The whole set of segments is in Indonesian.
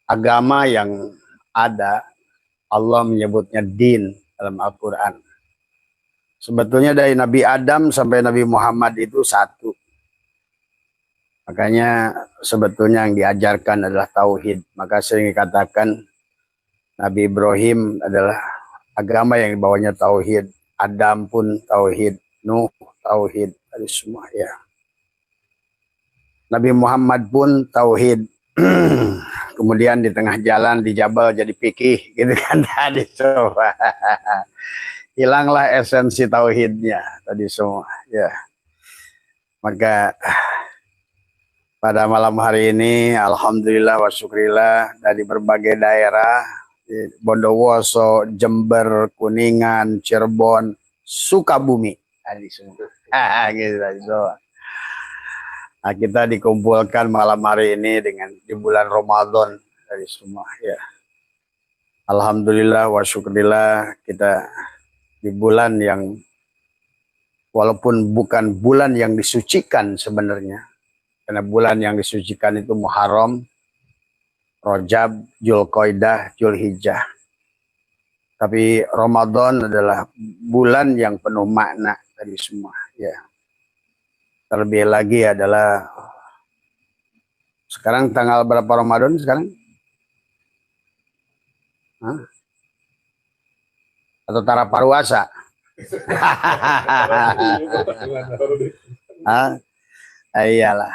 agama yang ada, Allah menyebutnya din dalam Al-Quran. Sebetulnya dari Nabi Adam sampai Nabi Muhammad itu satu. Makanya sebetulnya yang diajarkan adalah tauhid. Maka sering dikatakan Nabi Ibrahim adalah agama yang dibawanya tauhid. Adam pun tauhid, Nuh tauhid, dari semua ya. Nabi Muhammad pun tauhid. Kemudian di tengah jalan di Jabal jadi fikih gitu kan tadi semua. Hilanglah esensi tauhidnya tadi semua ya. Maka pada malam hari ini alhamdulillah wa syukrillah dari berbagai daerah, Bondowoso, Jember, Kuningan, Cirebon, Sukabumi tadi semua. Gitu tadi semua. Nah, kita dikumpulkan malam hari ini di bulan Ramadan dari semua ya. Alhamdulillah wa syukurillah kita di bulan yang walaupun bukan bulan yang disucikan sebenarnya. Karena bulan yang disucikan itu Muharram, Rajab, Dzulqa'dah, Dzulhijjah. Tapi Ramadan adalah bulan yang penuh makna dari semua ya. Terlebih lagi adalah sekarang tanggal berapa Ramadan sekarang? Hah? Atau Tara Parwasa? Iyalah.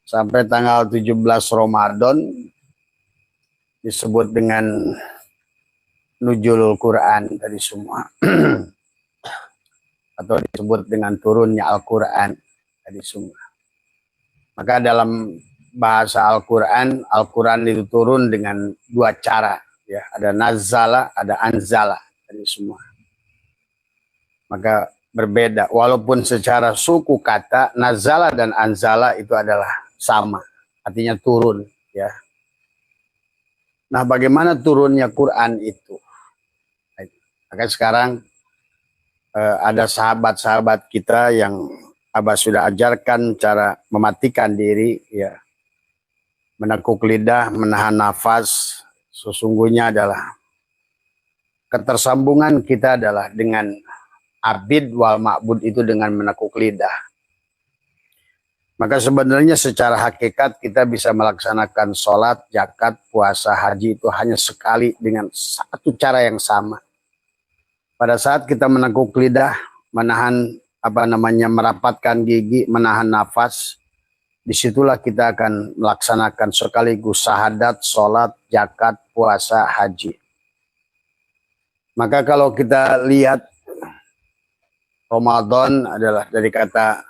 Sampai tanggal 17 Ramadan disebut dengan Nuzulul Quran dari semua. Atau disebut dengan turunnya Al-Quran dari semua. Maka dalam bahasa Al-Quran, Al-Quran itu turun dengan dua cara. Ya, ada nazala, ada anzala dari semua. Maka berbeda. Walaupun secara suku kata, nazala dan anzala itu adalah sama. Artinya turun. Ya. Nah, bagaimana turunnya Quran itu? Maka sekarang ada sahabat-sahabat kita yang Abah sudah ajarkan cara mematikan diri, ya, menekuk lidah, menahan nafas. Sesungguhnya adalah ketersambungan kita adalah dengan abid wal ma'bud itu dengan menekuk lidah. Maka sebenarnya secara hakikat kita bisa melaksanakan sholat, zakat, puasa, haji itu hanya sekali dengan satu cara yang sama. Pada saat kita menekuk lidah, menahan merapatkan gigi, menahan nafas, disitulah kita akan melaksanakan sekaligus syahadat, sholat, zakat, puasa, haji. Maka kalau kita lihat Ramadan adalah dari kata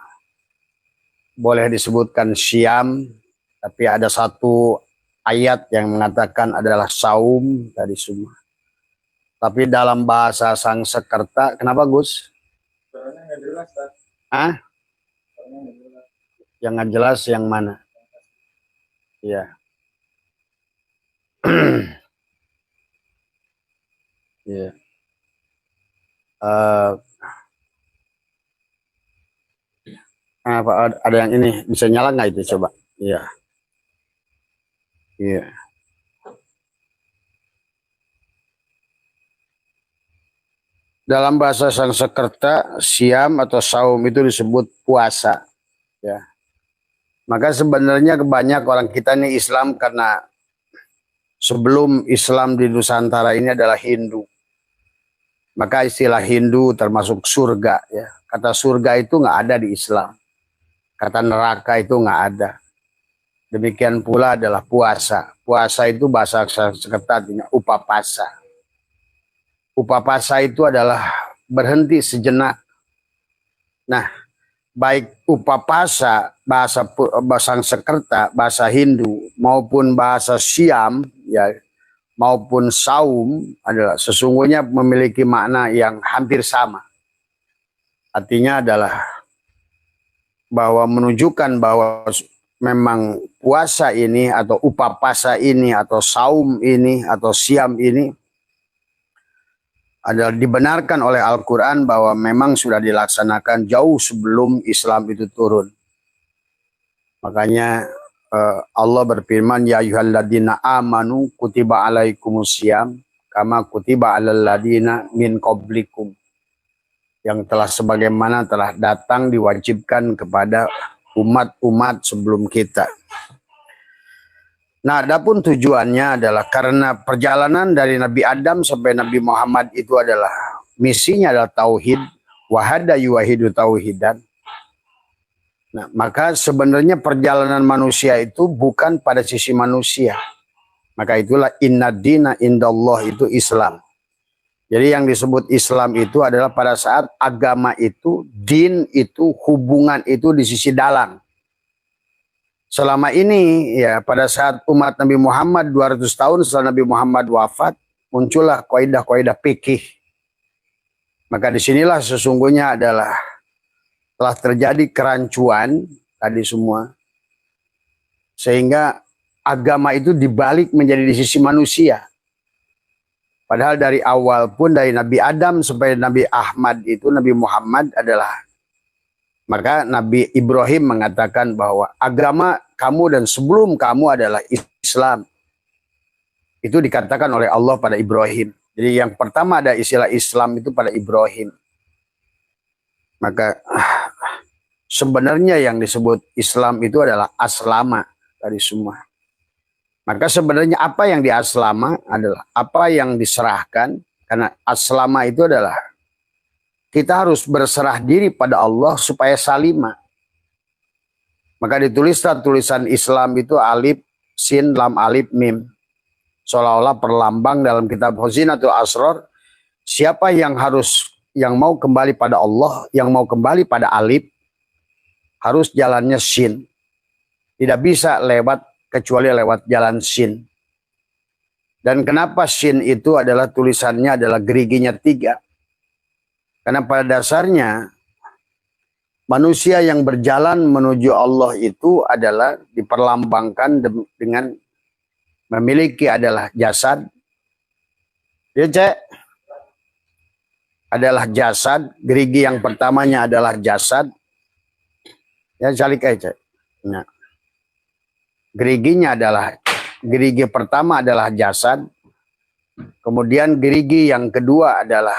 boleh disebutkan syam, tapi ada satu ayat yang mengatakan adalah saum tadi semua. Tapi dalam bahasa Sangsekerta, kenapa Gus? Soalnya nggak jelas, Pak. Ah? Yang nggak jelas yang mana? Iya. Iya. Ada yang ini bisa nyala nggak itu coba? Iya. Iya. Dalam bahasa Sangsekerta, siam atau saum itu disebut puasa. Ya. Maka sebenarnya banyak orang kita ini Islam karena sebelum Islam di Nusantara ini adalah Hindu. Maka istilah Hindu termasuk surga. Ya. Kata surga itu nggak ada di Islam. Kata neraka itu nggak ada. Demikian pula adalah puasa. Puasa itu bahasa Sangsekerta artinya upapasa. Upapasa itu adalah berhenti sejenak. Nah, baik upapasa, bahasa Sangsekerta, bahasa Hindu, maupun bahasa Siam, ya, maupun saum adalah sesungguhnya memiliki makna yang hampir sama. Artinya adalah bahwa menunjukkan bahwa memang puasa ini atau upapasa ini atau saum ini atau siam ini adalah dibenarkan oleh Al-Quran bahwa memang sudah dilaksanakan jauh sebelum Islam itu turun. Makanya Allah berfirman, ya ayyuhalladzina amanu kutiba alaikumusiyam kama kutiba alal ladzina min qablikum, yang telah sebagaimana telah datang diwajibkan kepada umat-umat sebelum kita. Nah, adapun tujuannya adalah karena perjalanan dari Nabi Adam sampai Nabi Muhammad itu adalah misinya adalah tauhid, wahada yuwahidu tauhidan. Nah, maka sebenarnya perjalanan manusia itu bukan pada sisi manusia. Maka itulah inna dina indallah itu Islam. Jadi yang disebut Islam itu adalah pada saat agama itu, din itu, hubungan itu di sisi dalam. Selama ini ya pada saat umat Nabi Muhammad 200 tahun setelah Nabi Muhammad wafat, muncullah kaidah-kaidah fikih. Maka disinilah sesungguhnya adalah telah terjadi kerancuan tadi semua. Sehingga agama itu dibalik menjadi di sisi manusia. Padahal dari awal pun dari Nabi Adam sampai Nabi Ahmad itu Nabi Muhammad adalah, maka Nabi Ibrahim mengatakan bahwa agama kamu dan sebelum kamu adalah Islam. Itu dikatakan oleh Allah pada Ibrahim. Jadi yang pertama ada istilah Islam itu pada Ibrahim. Maka sebenarnya yang disebut Islam itu adalah aslama dari semua. Maka sebenarnya apa yang diaslama adalah apa yang diserahkan. Karena aslama itu adalah kita harus berserah diri pada Allah supaya salima. Maka ditulislah tulisan Islam itu alif, sin, lam, alif, mim. Seolah-olah perlambang dalam kitab Khazinatul Asrar. Siapa yang mau kembali pada Allah, yang mau kembali pada alif, harus jalannya sin. Tidak bisa kecuali lewat jalan sin. Dan kenapa sin itu adalah tulisannya adalah geriginya 3? Karena pada dasarnya manusia yang berjalan menuju Allah itu adalah diperlambangkan dengan memiliki adalah jasad. Ya, Cek? Adalah jasad. Gerigi yang pertamanya adalah jasad. Ya, salik aja, Cek. Nah. Gerigi pertama adalah jasad. Kemudian gerigi yang kedua adalah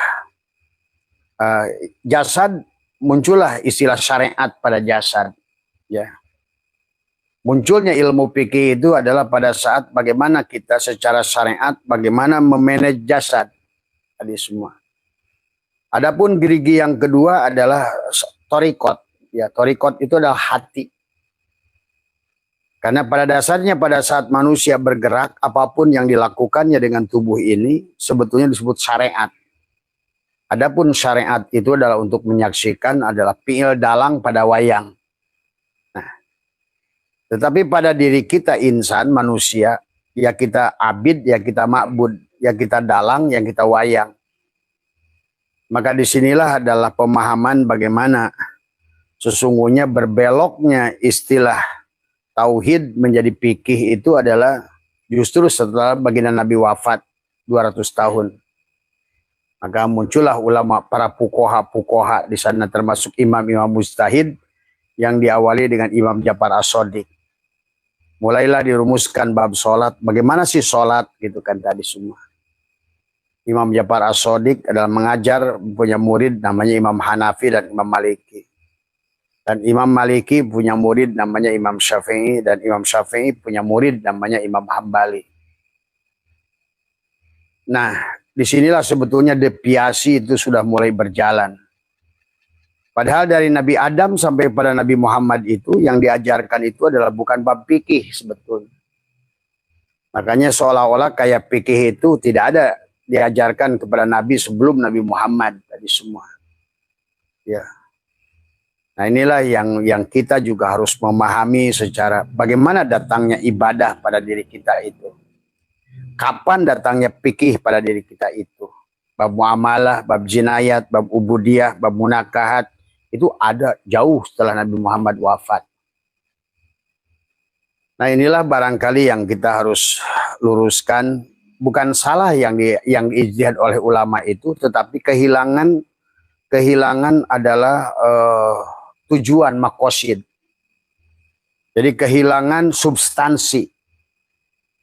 jasad. Muncullah istilah syariat pada jasad. Ya. Munculnya ilmu fikih itu adalah pada saat bagaimana kita secara syariat, bagaimana memanage jasad. Tadi semua. Adapun gerigi yang kedua adalah torikot. Ya, torikot itu adalah hati. Karena pada dasarnya pada saat manusia bergerak, apapun yang dilakukannya dengan tubuh ini sebetulnya disebut syariat. Adapun syariat itu adalah untuk menyaksikan adalah fi'il dalang pada wayang. Nah, tetapi pada diri kita insan, manusia, ya kita abid, ya kita ma'bud, ya kita dalang, ya kita wayang. Maka disinilah adalah pemahaman bagaimana sesungguhnya berbeloknya istilah tauhid menjadi fikih itu adalah justru setelah baginda Nabi wafat 200 tahun. Maka muncullah ulama para fuqaha di sana termasuk imam-imam mujtahid yang diawali dengan Imam Ja'far As-Shadiq. Mulailah dirumuskan bab sholat. Bagaimana sih sholat gitu kan tadi semua. Imam Ja'far As-Shadiq adalah mengajar punya murid namanya Imam Hanafi dan Imam Maliki. Dan Imam Maliki punya murid namanya Imam Syafi'i. Dan Imam Syafi'i punya murid namanya Imam Hambali. Nah, disinilah sebetulnya deviasi itu sudah mulai berjalan. Padahal dari Nabi Adam sampai pada Nabi Muhammad itu yang diajarkan itu adalah bukan bab fikih sebetulnya. Makanya seolah-olah kayak fikih itu tidak ada diajarkan kepada Nabi sebelum Nabi Muhammad tadi semua. Ya. Nah inilah yang kita juga harus memahami secara bagaimana datangnya ibadah pada diri kita itu. Kapan datangnya fikih pada diri kita itu. Bab muamalah, bab jinayat, bab ubudiyah, bab munakahat. Itu ada jauh setelah Nabi Muhammad wafat. Nah inilah barangkali yang kita harus luruskan. Bukan salah yang diijtihad oleh ulama itu. Tetapi kehilangan adalah tujuan makosid. Jadi kehilangan substansi.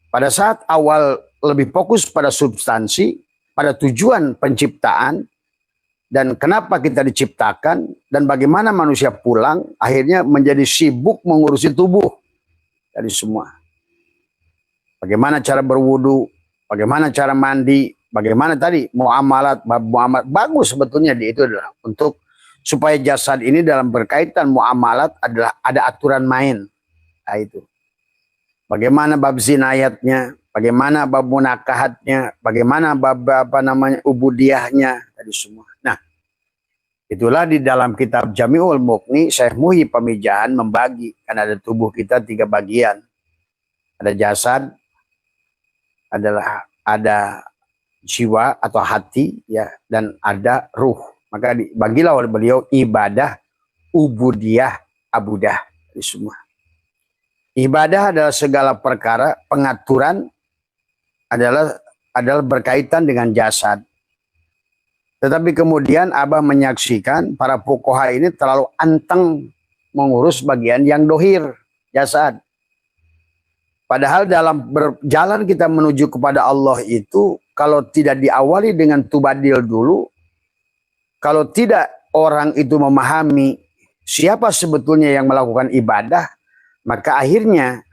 Pada saat awal lebih fokus pada substansi, pada tujuan penciptaan, dan kenapa kita diciptakan, dan bagaimana manusia pulang, akhirnya menjadi sibuk mengurusi tubuh dari semua. Bagaimana cara berwudu, bagaimana cara mandi, bagaimana tadi muamalat, bagus sebetulnya itu adalah untuk supaya jasad ini dalam berkaitan muamalat adalah ada aturan main. Nah, itu. Bagaimana bab zinayatnya, bagaimana bab munakahatnya, bagaimana bab ubudiyahnya tadi semua. Nah, itulah di dalam kitab Jami'ul Mughni Syekh Muhyi Pamijahan membagi, karena ada tubuh kita 3 bagian. Ada jasad, ada jiwa atau hati, ya, dan ada ruh. Maka dibagilah oleh beliau ibadah, ubudiyah, abudah, itu semua. Ibadah adalah segala perkara, pengaturan adalah berkaitan dengan jasad. Tetapi kemudian Abah menyaksikan para fuqaha ini terlalu anteng mengurus bagian yang dohir, jasad. Padahal dalam berjalan kita menuju kepada Allah itu, kalau tidak diawali dengan tubadil dulu, kalau tidak orang itu memahami siapa sebetulnya yang melakukan ibadah, maka akhirnya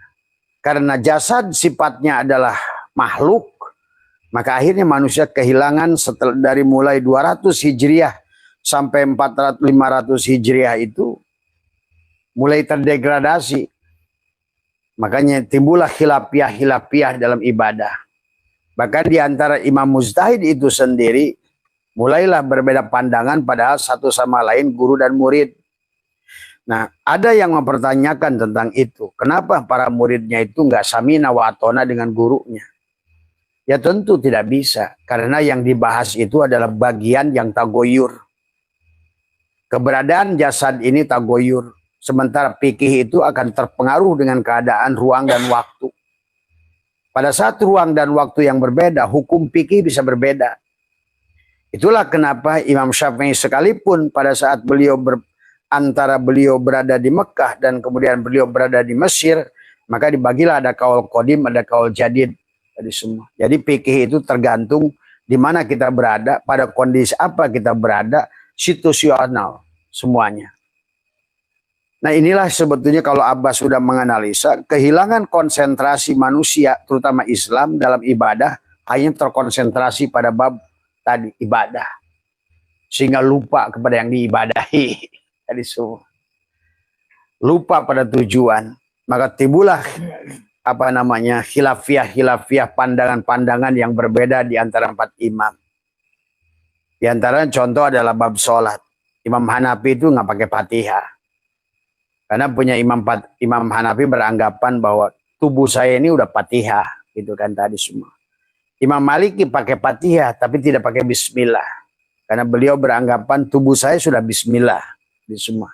karena jasad sifatnya adalah makhluk, maka akhirnya manusia kehilangan dari mulai 200 Hijriah sampai 500 Hijriah itu mulai terdegradasi. Makanya timbullah khilafiyah dalam ibadah. Bahkan di antara imam mujtahid itu sendiri mulailah berbeda pandangan padahal satu sama lain guru dan murid. Nah, ada yang mempertanyakan tentang itu. Kenapa para muridnya itu nggak samina wa atona dengan gurunya? Ya tentu tidak bisa. Karena yang dibahas itu adalah bagian yang tagoyur. Keberadaan jasad ini tagoyur. Sementara fikih itu akan terpengaruh dengan keadaan ruang dan waktu. Pada saat ruang dan waktu yang berbeda, hukum fikih bisa berbeda. Itulah kenapa Imam Syafi'i sekalipun pada saat antara beliau berada di Mekah dan kemudian beliau berada di Mesir, maka dibagilah ada kaul qadim, ada kaul jadid, tadi semua. Jadi fikih itu tergantung di mana kita berada, pada kondisi apa kita berada, situasional semuanya. Nah, inilah sebetulnya kalau Abbas sudah menganalisa kehilangan konsentrasi manusia, terutama Islam dalam ibadah, hanya terkonsentrasi pada bab tadi ibadah, sehingga lupa kepada yang diibadahi. Tadi semua lupa pada tujuan, maka timbullah khilafiyah pandangan-pandangan yang berbeda di antara 4 imam. Di antara contoh adalah bab sholat. Imam Hanafi itu nggak pakai Fatihah. Karena punya Imam Hanafi beranggapan bahwa tubuh saya ini udah Fatihah, gitu kan tadi semua. Imam Maliki pakai Fatihah tapi tidak pakai bismillah. Karena beliau beranggapan tubuh saya sudah bismillah di semua.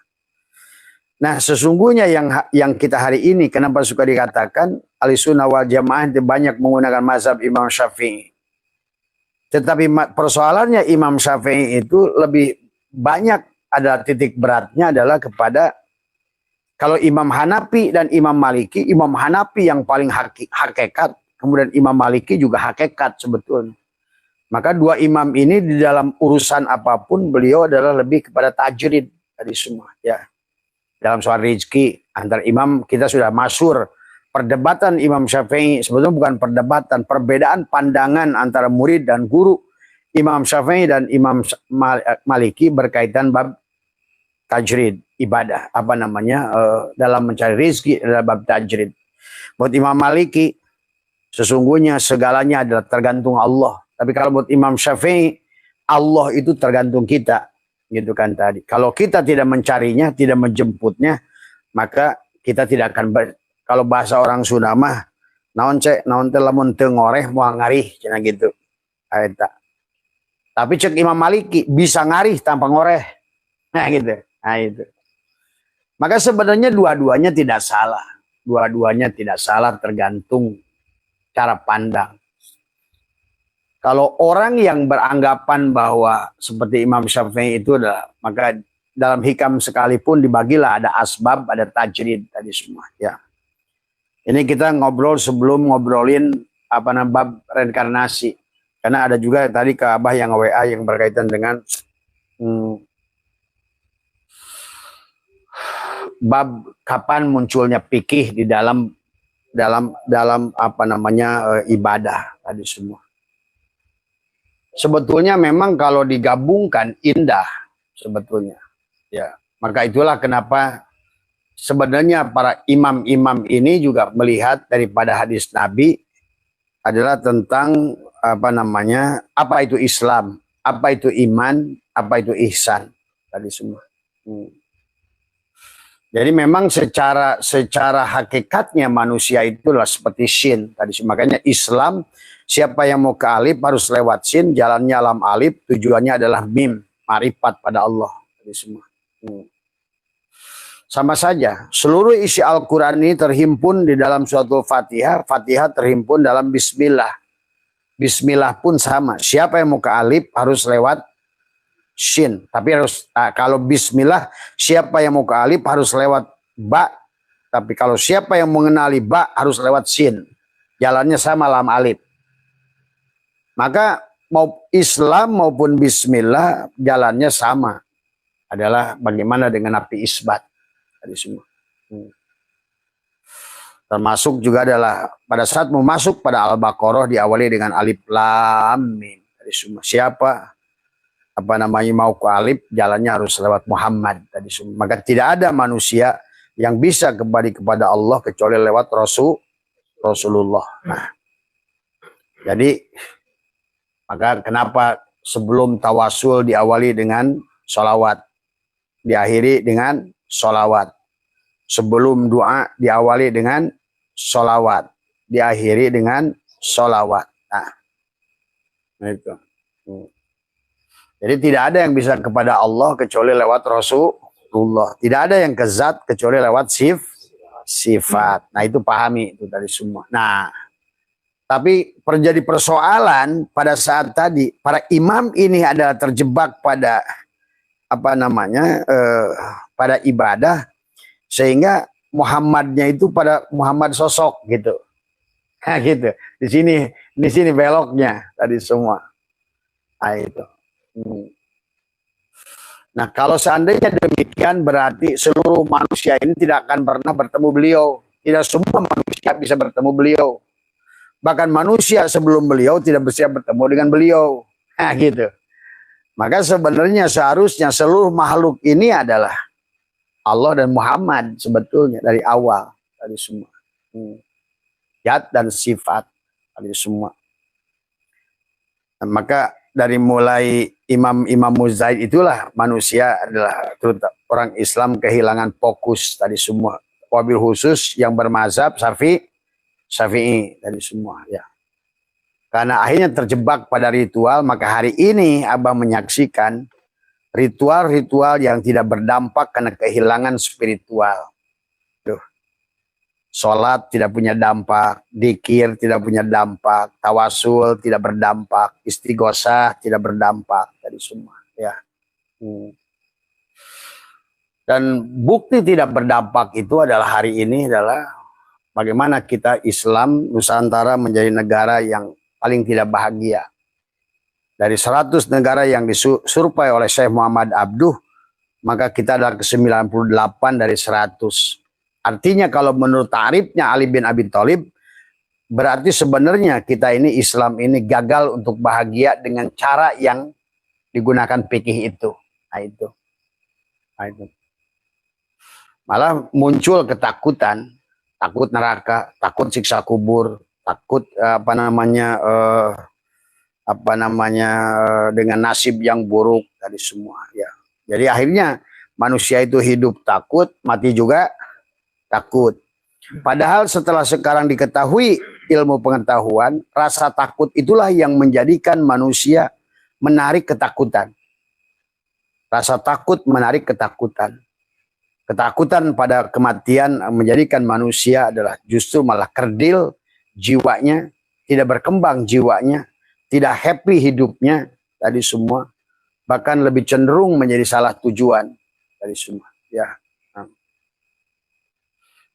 Nah, sesungguhnya yang kita hari ini kenapa suka dikatakan Ahlussunnah wal Jamaah itu banyak menggunakan mazhab Imam Syafi'i. Tetapi persoalannya Imam Syafi'i itu lebih banyak ada titik beratnya adalah kepada kalau Imam Hanafi dan Imam Maliki, Imam Hanafi yang paling hakikat, kemudian Imam Maliki juga hakikat sebetulnya. Maka 2 imam ini di dalam urusan apapun beliau adalah lebih kepada tajrid tadi semua. Ya, dalam soal rezeki antar imam kita sudah masyhur perdebatan Imam Syafi'i sebetulnya bukan perdebatan, perbedaan pandangan antara murid dan guru Imam Syafi'i dan Imam Maliki berkaitan bab tajrid ibadah dalam mencari rezeki adalah bab tajrid. Buat Imam Maliki sesungguhnya segalanya adalah tergantung Allah. Tapi kalau buat Imam Syafi'i Allah itu tergantung kita, gitu kan tadi. Kalau kita tidak mencarinya, tidak menjemputnya, maka kita tidak akan kalau bahasa orang Sunda mah naon teh lamun teu ngoreh moal ngarih cenah gitu. Eta. Tapi cek Imam Maliki bisa ngarih tanpa ngoreh. Nah gitu. Nah itu. Maka sebenarnya dua-duanya tidak salah. Dua-duanya tidak salah tergantung cara pandang. Kalau orang yang beranggapan bahwa seperti Imam Syafi'i itu adalah, maka dalam hikam sekalipun dibagilah ada asbab, ada tajrid tadi semua ya. Ini kita ngobrol sebelum ngobrolin bab reinkarnasi. Karena ada juga tadi ke Abah yang WA yang berkaitan dengan bab kapan munculnya fikih di dalam ibadah tadi semua. Sebetulnya memang kalau digabungkan indah sebetulnya. Ya, maka itulah kenapa sebenarnya para imam-imam ini juga melihat daripada hadis Nabi adalah tentang apa itu Islam, apa itu iman, apa itu ihsan tadi semua. Jadi memang secara hakikatnya manusia itulah seperti shin tadi. Makanya Islam, siapa yang mau ke alif harus lewat shin, jalannya alam alif, tujuannya adalah mim, marifat pada Allah tadi semua. Sama saja, seluruh isi Al-Quran ini terhimpun di dalam suatu Fatihah, Fatihah terhimpun dalam Bismillah. Bismillah pun sama, siapa yang mau ke alif harus lewat shin, tapi harus kalau bismillah siapa yang mau ke alif harus lewat ba, tapi kalau siapa yang mengenali ba harus lewat shin, jalannya sama lam alif. Maka mau Islam maupun bismillah jalannya sama, adalah bagaimana dengan api isbat tadi semua. Termasuk juga adalah pada saat mau masuk pada Al-Baqarah diawali dengan alif lam mim tadi semua. Siapa mau ke alif jalannya harus lewat Muhammad tadi semua. Maka tidak ada manusia yang bisa kembali kepada Allah kecuali lewat Rasulullah. Nah, jadi maka kenapa sebelum tawasul diawali dengan sholawat, diakhiri dengan sholawat. Sebelum doa diawali dengan sholawat, diakhiri dengan sholawat. Nah itu. Jadi tidak ada yang bisa kepada Allah kecuali lewat Rasulullah. Tidak ada yang ke zat kecuali lewat sifat. Nah itu pahami itu tadi semua. Nah, tapi terjadi persoalan pada saat tadi para imam ini adalah terjebak pada pada ibadah, sehingga Muhammadnya itu pada Muhammad sosok gitu. Nah gitu. Di sini beloknya tadi semua. Nah itu. Nah kalau seandainya demikian berarti seluruh manusia ini tidak akan pernah bertemu beliau. Tidak semua manusia bisa bertemu beliau. Bahkan manusia sebelum beliau tidak bisa bertemu dengan beliau. Nah gitu. Maka sebenarnya seharusnya seluruh makhluk ini adalah Allah dan Muhammad sebetulnya dari awal tadi semua. Zat dan sifat tadi semua. Nah, maka dari mulai Imam Muzaid itulah manusia adalah orang Islam kehilangan fokus tadi semua. Wabil khusus yang bermazhab Syafi'i tadi semua ya. Karena akhirnya terjebak pada ritual, maka hari ini Abah menyaksikan ritual-ritual yang tidak berdampak karena kehilangan spiritual. Sholat tidak punya dampak, dzikir tidak punya dampak, tawasul tidak berdampak, istighosah tidak berdampak dari semua ya. Dan bukti tidak berdampak itu adalah hari ini adalah bagaimana kita Islam Nusantara menjadi negara yang paling tidak bahagia. Dari 100 negara yang disurvei oleh Syekh Muhammad Abduh, maka kita adalah ke-98 dari 100. Artinya kalau menurut tarifnya Ali bin Abi Thalib, berarti sebenarnya kita ini Islam ini gagal untuk bahagia dengan cara yang digunakan fikih itu. Nah itu. Malah muncul ketakutan, takut neraka, takut siksa kubur, takut dengan nasib yang buruk tadi semua ya. Jadi akhirnya manusia itu hidup takut, mati juga takut. Padahal setelah sekarang diketahui ilmu pengetahuan, rasa takut itulah yang menjadikan manusia menarik ketakutan. Rasa takut menarik ketakutan. Ketakutan pada kematian menjadikan manusia adalah justru malah kerdil jiwanya, tidak berkembang jiwanya, tidak happy hidupnya tadi semua, bahkan lebih cenderung menjadi salah tujuan. tadi semua. Ya.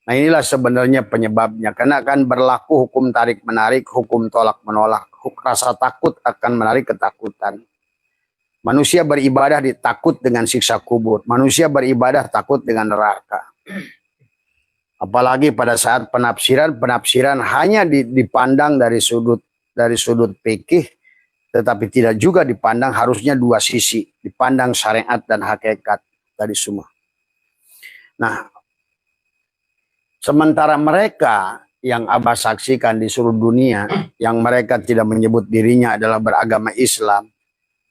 Nah inilah sebenarnya penyebabnya. Karena akan berlaku hukum tarik menarik, hukum tolak menolak. Rasa takut akan menarik ketakutan. Manusia beribadah ditakut dengan siksa kubur. Manusia beribadah takut dengan neraka. Apalagi pada saat penafsiran hanya dipandang dari sudut fikih, tetapi tidak juga dipandang harusnya dua sisi, dipandang syariat dan hakikat tadi semua. Nah, sementara mereka yang Abah saksikan di seluruh dunia, yang mereka tidak menyebut dirinya adalah beragama Islam,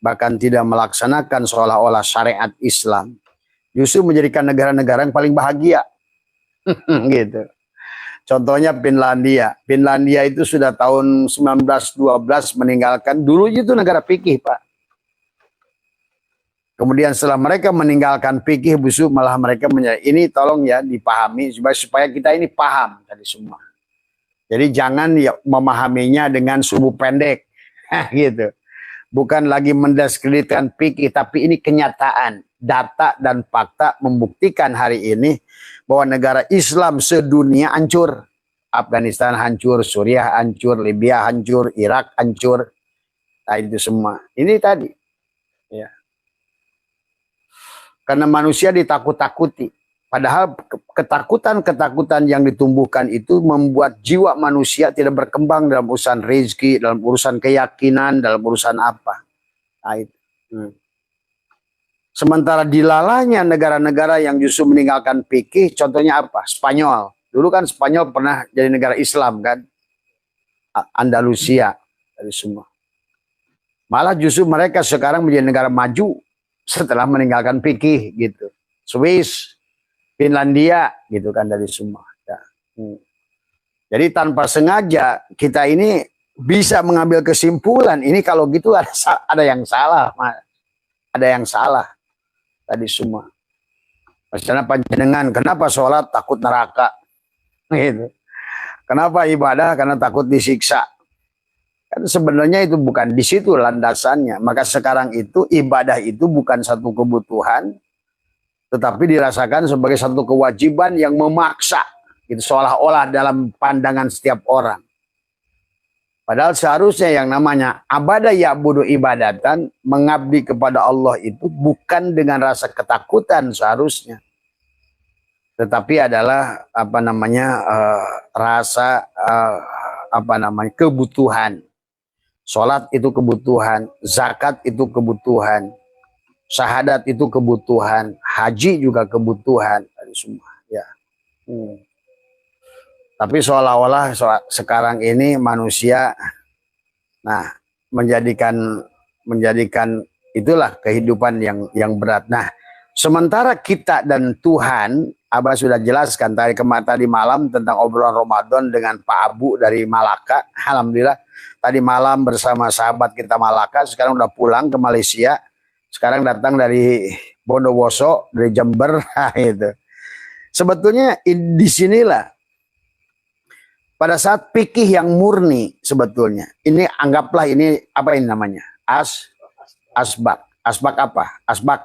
bahkan tidak melaksanakan seolah-olah syariat Islam, justru menjadikan negara-negara yang paling bahagia. Gitu. Contohnya Finlandia. Finlandia itu sudah tahun 1912 meninggalkan, dulu itu negara fikih, Pak. Kemudian setelah mereka meninggalkan fikih, busuk malah mereka ini tolong ya dipahami supaya kita ini paham tadi semua. Jadi jangan ya memahaminya dengan sumbu pendek, gitu. Bukan lagi mendiskreditkan fikih, tapi ini kenyataan, data dan fakta membuktikan hari ini bahwa negara Islam sedunia hancur. Afghanistan hancur, Suriah hancur, Libya hancur, Irak hancur. Nah, itu semua. Ini tadi. Ya. Karena manusia ditakut-takuti. Padahal ketakutan-ketakutan yang ditumbuhkan itu membuat jiwa manusia tidak berkembang dalam urusan rezeki, dalam urusan keyakinan, dalam urusan apa. Nah, itu. Sementara dilalahnya negara-negara yang justru meninggalkan fikih, contohnya apa? Spanyol. Dulu kan Spanyol pernah jadi negara Islam kan? Andalusia, dari semua. Malah justru mereka sekarang menjadi negara maju setelah meninggalkan fikih gitu. Swiss, Finlandia gitu kan dari semua. Ya. Jadi tanpa sengaja kita ini bisa mengambil kesimpulan ini kalau gitu ada yang salah, ada yang salah tadi semua. Misalnya panjenengan, kenapa sholat takut neraka? Gitu. Kenapa ibadah? Karena takut disiksa. Kan sebenarnya itu bukan di situ landasannya. Maka sekarang itu ibadah itu bukan satu kebutuhan, tetapi dirasakan sebagai satu kewajiban yang memaksa. Itu seolah-olah dalam pandangan setiap orang. Padahal seharusnya yang namanya abadah ya'budu ibadatan, mengabdi kepada Allah itu bukan dengan rasa ketakutan seharusnya. Tetapi adalah rasa kebutuhan. Salat itu kebutuhan, zakat itu kebutuhan, syahadat itu kebutuhan, haji juga kebutuhan, semua ya. Tapi seolah-olah sekarang ini manusia menjadikan itulah kehidupan yang berat. Nah, sementara kita dan Tuhan, Abah sudah jelaskan tadi malam tentang obrolan Ramadan dengan Pak Abu dari Malaka. Alhamdulillah tadi malam bersama sahabat kita Malaka, sekarang udah pulang ke Malaysia. Sekarang datang dari Bondowoso, dari Jember. Itu. Sebetulnya di sinilah pada saat fikih yang murni sebetulnya. Ini anggaplah ini apa ini namanya? Asbak. Asbak apa? Asbak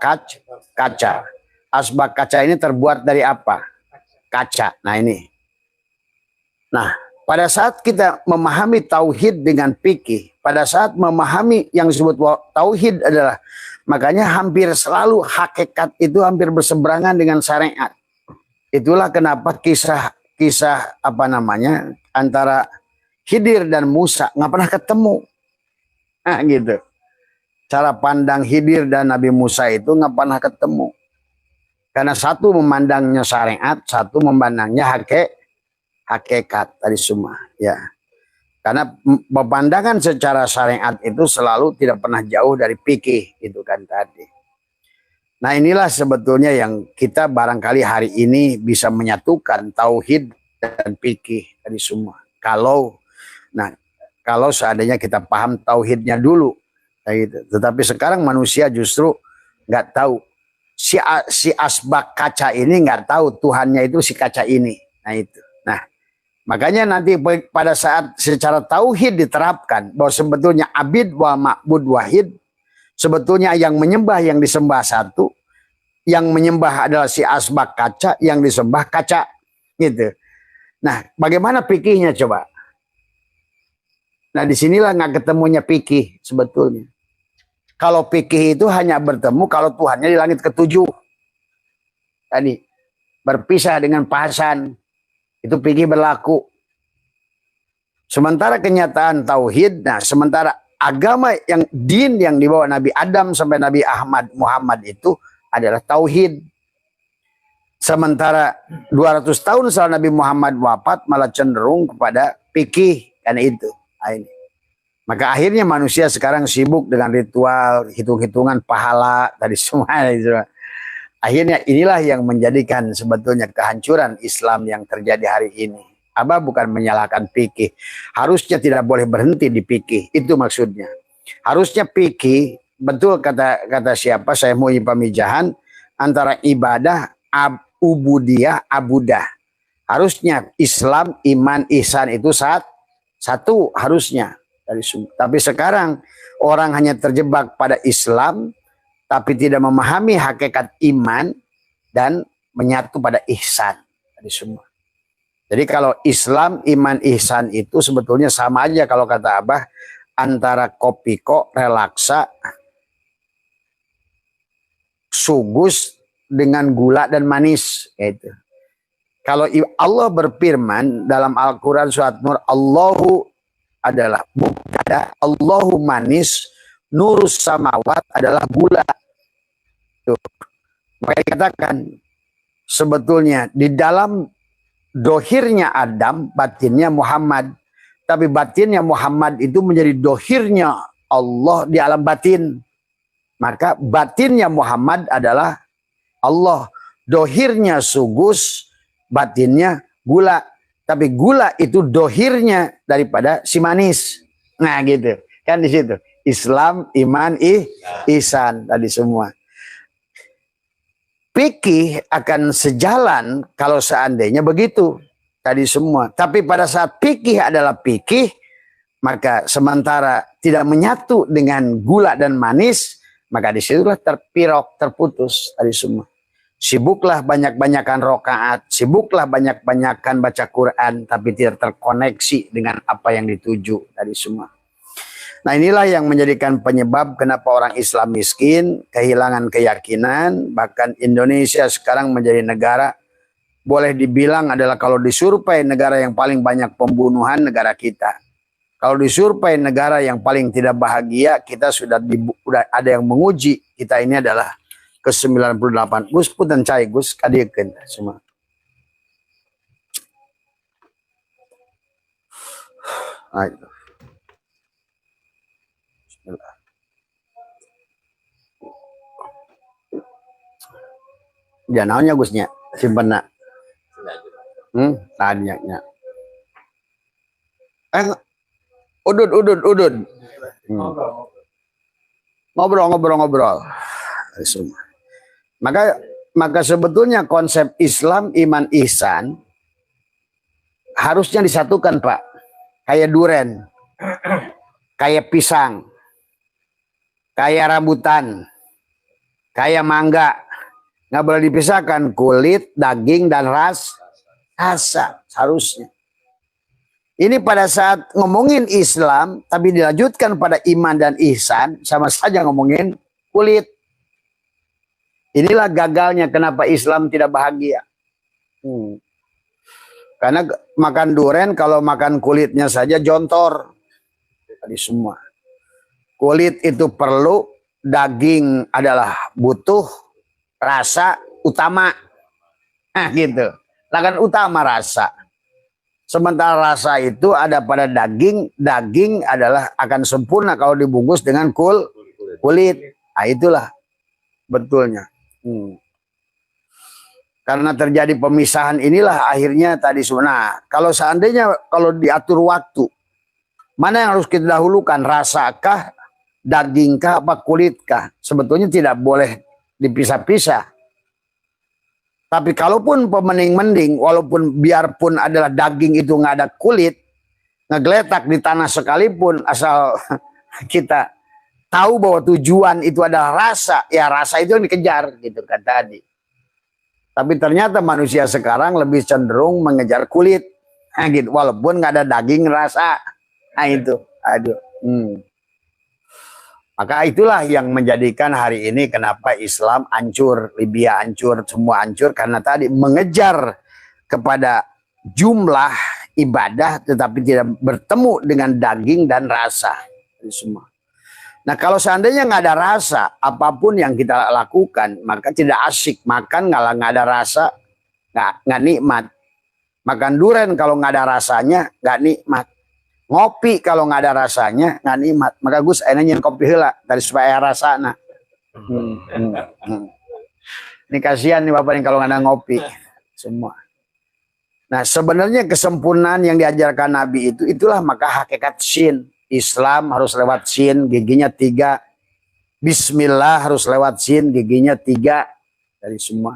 kaca. Asbak kaca ini terbuat dari apa? Kaca. Nah ini. Nah, pada saat kita memahami tauhid dengan fikih, pada saat memahami yang disebut tauhid adalah, makanya hampir selalu hakikat itu hampir berseberangan dengan syariat. Itulah kenapa kisah antara Khidir dan Musa nggak pernah ketemu. Nah, gitu. Cara pandang Khidir dan Nabi Musa itu nggak pernah ketemu. Karena satu memandangnya syariat, satu memandangnya hakikat tadi semua, ya. Karena pemandangan secara syariat itu selalu tidak pernah jauh dari fikih, gitu kan tadi. Nah, inilah sebetulnya yang kita barangkali hari ini bisa menyatukan tauhid dan fikih tadi semua. Kalau seandainya kita paham tauhidnya dulu, kayak gitu. Tetapi sekarang manusia justru nggak tahu. Si asbak kaca ini nggak tahu Tuhannya itu si kaca ini. Nah itu. Nah, makanya nanti pada saat secara tauhid diterapkan bahwa sebetulnya abid wa ma'bud wahid, sebetulnya yang menyembah yang disembah satu, yang menyembah adalah si asbak kaca, yang disembah kaca, gitu. Nah, bagaimana fikihnya coba? Nah, disinilah nggak ketemunya fikih sebetulnya. Kalau fikih itu hanya bertemu kalau Tuhannya di langit ketujuh. Tadi berpisah dengan pasan, itu fikih berlaku. Sementara kenyataan tauhid, nah sementara agama yang din yang dibawa Nabi Adam sampai Nabi Muhammad itu adalah tauhid. Sementara 200 tahun setelah Nabi Muhammad wafat malah cenderung kepada fikih, karena itu. Nah, ini. Maka akhirnya manusia sekarang sibuk dengan ritual, hitung-hitungan pahala tadi semua. Akhirnya inilah yang menjadikan sebetulnya kehancuran Islam yang terjadi hari ini. Abah bukan menyalahkan fikih. Harusnya tidak boleh berhenti di fikih. Itu maksudnya. Harusnya fikih, betul kata siapa, saya mau pemijahan antara ibadah, ubudiyah, abudah. Harusnya Islam, iman, ihsan itu satu harusnya. Tapi sekarang orang hanya terjebak pada Islam, tapi tidak memahami hakikat iman dan menyatu pada ihsan. Jadi kalau Islam, iman, ihsan itu sebetulnya sama aja kalau kata Abah, antara kopiko, relaksa, sugus dengan gula dan manis. Gitu. Kalau Allah berfirman dalam Al-Quran surat Nur, Allahu adalah mubtada, Allahu manis, nurus samawat adalah gula. Tuh. Maka dikatakan sebetulnya di dalam dohirnya Adam, batinnya Muhammad. Tapi batinnya Muhammad itu menjadi dohirnya Allah di alam batin. Maka batinnya Muhammad adalah Allah. Dohirnya sugus, batinnya gula. Tapi gula itu dohirnya daripada si manis. Nah gitu. Kan di situ. Islam, iman, ihsan. Tadi semua. Fikih akan sejalan kalau seandainya begitu. Tadi semua. Tapi pada saat fikih adalah fikih, maka sementara tidak menyatu dengan gula dan manis, maka disitulah terpirok, terputus. Tadi semua. Sibuklah banyak-banyakan rokaat, sibuklah banyak-banyakan baca Quran, tapi tidak terkoneksi dengan apa yang dituju tadi semua. Nah inilah yang menjadikan penyebab kenapa orang Islam miskin, kehilangan keyakinan, bahkan Indonesia sekarang menjadi negara, boleh dibilang adalah kalau disurvei negara yang paling banyak pembunuhan, negara kita. Kalau disurvei negara yang paling tidak bahagia, kita sudah ada yang menguji, kita ini adalah ke-98. Gus putan cai Gus kadiekeun semua. Ayo. Bismillah. Ya naonnya Gusnya simpenna. Tanya nya. Udud. Ngobrol. Semua. Maka sebetulnya konsep Islam, iman, ihsan harusnya disatukan, Pak. Kayak duren, kayak pisang, kayak rambutan, kayak mangga. Nggak boleh dipisahkan kulit, daging, dan rasa. Harusnya. Ini pada saat ngomongin Islam, tapi dilanjutkan pada iman dan ihsan, sama saja ngomongin kulit. Inilah gagalnya kenapa Islam tidak bahagia. Karena makan duren kalau makan kulitnya saja jontor. Tadi semua. Kulit itu perlu, daging adalah butuh, rasa utama. Nah gitu. Kan utama rasa. Sementara rasa itu ada pada daging. Daging adalah akan sempurna kalau dibungkus dengan kulit. Nah itulah betulnya. Karena terjadi pemisahan inilah akhirnya tadi nah, kalau seandainya kalau diatur waktu, mana yang harus kita dahulukan, rasakah, dagingkah, apa kulitkah? Sebetulnya tidak boleh dipisah-pisah. Tapi kalaupun mending, walaupun biarpun adalah daging itu nggak ada kulit, ngegeletak di tanah sekalipun asal kita tahu bahwa tujuan itu adalah rasa, ya rasa itu yang dikejar gitu kan tadi. Tapi ternyata manusia sekarang lebih cenderung mengejar kulit, nah, gitu. Walaupun nggak ada daging rasa, nah itu, aduh. Maka itulah yang menjadikan hari ini kenapa Islam hancur, Libya hancur, semua hancur karena tadi mengejar kepada jumlah ibadah tetapi tidak bertemu dengan daging dan rasa semua. Nah kalau seandainya nggak ada rasa, apapun yang kita lakukan maka tidak asik. Makan nggak ada rasa, nggak nikmat. Makan durian kalau nggak ada rasanya nggak nikmat. Ngopi kalau nggak ada rasanya nggak nikmat. Maka Gus enaknya kopi heula dari supaya rasana. Ini kasihan nih bapak nih kalau nggak ada ngopi semua. Nah sebenarnya kesempurnaan yang diajarkan Nabi itu itulah maka hakikat syin. Islam harus lewat syin, giginya 3. Bismillah harus lewat syin, giginya 3 dari semua.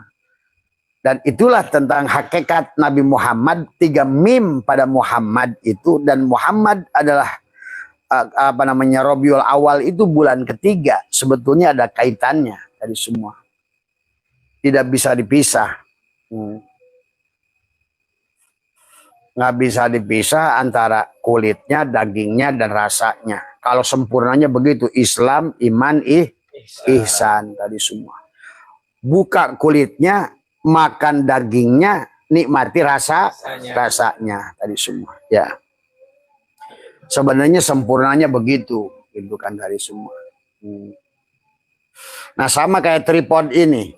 Dan itulah tentang hakikat Nabi Muhammad, 3 mim pada Muhammad itu. Dan Muhammad adalah Rabiul Awal itu bulan ketiga. Sebetulnya ada kaitannya dari semua. Tidak bisa dipisah. Nggak bisa dipisah antara kulitnya, dagingnya, dan rasanya. Kalau sempurnanya begitu, Islam, iman, ihsan tadi semua. Buka kulitnya, makan dagingnya, nikmati rasanya tadi semua. Ya, sebenarnya sempurnanya begitu, gitu kan dari semua. Nah sama kayak tripod ini,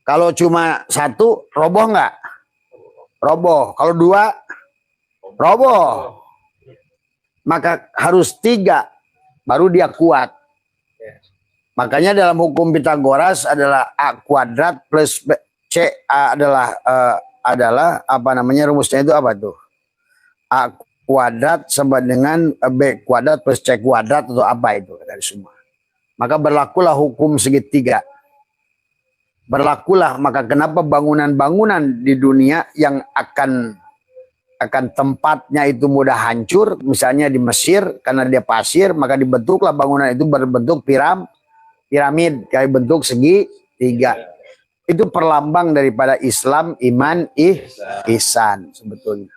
kalau cuma 1 roboh nggak? Roboh. Kalau 2 roboh. Maka harus 3 baru dia kuat. Makanya dalam hukum Pitagoras adalah A kuadrat plus C adalah rumusnya itu apa tuh? A kuadrat sama dengan B kuadrat plus C kuadrat atau apa itu dari semua. Maka berlakulah hukum segitiga. Berlakulah maka kenapa bangunan-bangunan di dunia yang akan tempatnya itu mudah hancur, misalnya di Mesir karena dia pasir, maka dibentuklah bangunan itu berbentuk piramid kayak bentuk segitiga. Itu perlambang daripada Islam, iman, ihsan sebetulnya.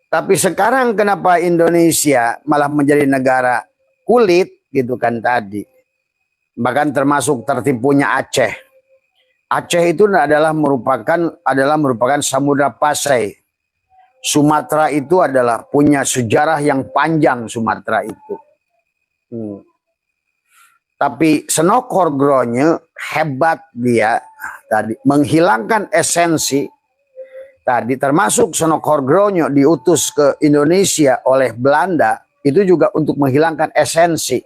Tapi sekarang kenapa Indonesia malah menjadi negara kulit gitu kan tadi. Bahkan termasuk tertipunya Aceh. Aceh itu adalah merupakan samudra pasai. Sumatera itu adalah punya sejarah yang panjang Sumatera itu. Tapi Senokhorgronya hebat dia tadi menghilangkan esensi tadi termasuk Senokhorgronya diutus ke Indonesia oleh Belanda itu juga untuk menghilangkan esensi.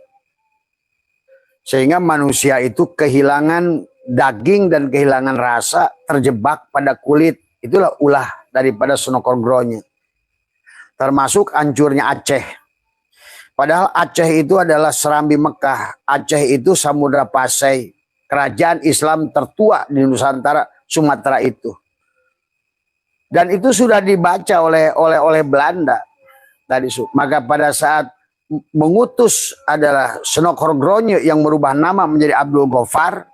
Sehingga manusia itu kehilangan daging dan kehilangan rasa terjebak pada kulit. Itulah ulah daripada Senokhorgronya. Termasuk hancurnya Aceh. Padahal Aceh itu adalah serambi Mekah. Aceh itu samudra pasai. Kerajaan Islam tertua di Nusantara, Sumatera itu. Dan itu sudah dibaca oleh Belanda. Tadi, maka pada saat mengutus adalah Senokhorgronya yang merubah nama menjadi Abdul Ghaffar.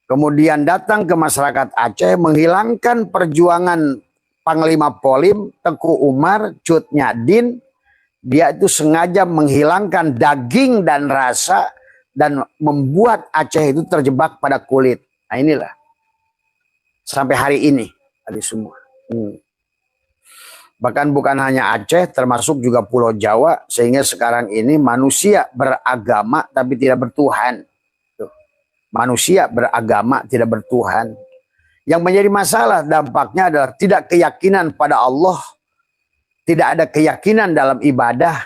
Kemudian datang ke masyarakat Aceh menghilangkan perjuangan Panglima Polim, Teku Umar, Cut Nyadin. Dia itu sengaja menghilangkan daging dan rasa dan membuat Aceh itu terjebak pada kulit. Nah inilah. Sampai hari ini. Tadi semua. Bahkan bukan hanya Aceh, termasuk juga Pulau Jawa, sehingga sekarang ini manusia beragama tapi tidak bertuhan. Tuh. Manusia beragama tidak bertuhan. Yang menjadi masalah dampaknya adalah tidak keyakinan pada Allah, tidak ada keyakinan dalam ibadah,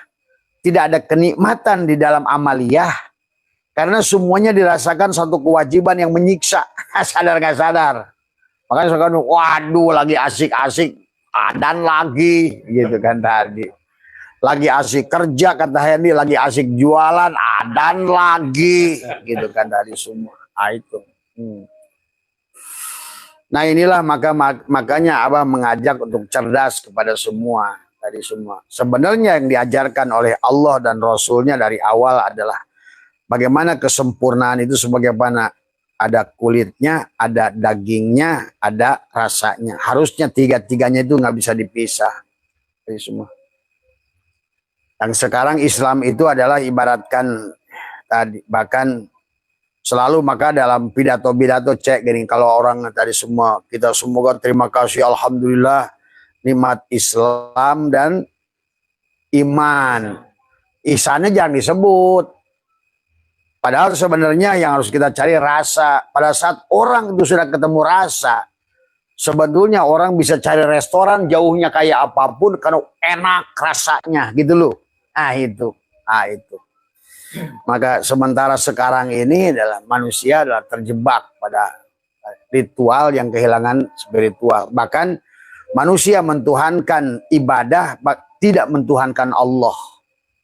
tidak ada kenikmatan di dalam amaliyah, karena semuanya dirasakan satu kewajiban yang menyiksa, sadar gak sadar. Makanya sekarang, waduh lagi asik-asik. Dan lagi gitu kan tadi lagi asik kerja kata Hendy, lagi asik jualan dan lagi gitu kan tadi semua. Itu nah inilah makanya Abah mengajak untuk cerdas kepada semua tadi semua. Sebenarnya yang diajarkan oleh Allah dan Rasulnya dari awal adalah bagaimana kesempurnaan itu sebagaimana ada kulitnya, ada dagingnya, ada rasanya. Harusnya tiga-tiganya itu nggak bisa dipisah. Tadi semua. Yang sekarang Islam itu adalah ibaratkan tadi, bahkan selalu maka dalam pidato-pidato cek gini, kalau orang tadi semua, kita semoga terima kasih alhamdulillah nikmat Islam dan iman. Ihsannya jangan disebut. Padahal sebenarnya yang harus kita cari rasa. Pada saat orang itu sudah ketemu rasa, sebetulnya orang bisa cari restoran jauhnya kayak apapun karena enak rasanya gitu loh. Itu. Maka sementara sekarang ini adalah manusia adalah terjebak pada ritual yang kehilangan spiritual. Bahkan manusia mentuhankan ibadah, tidak mentuhankan Allah.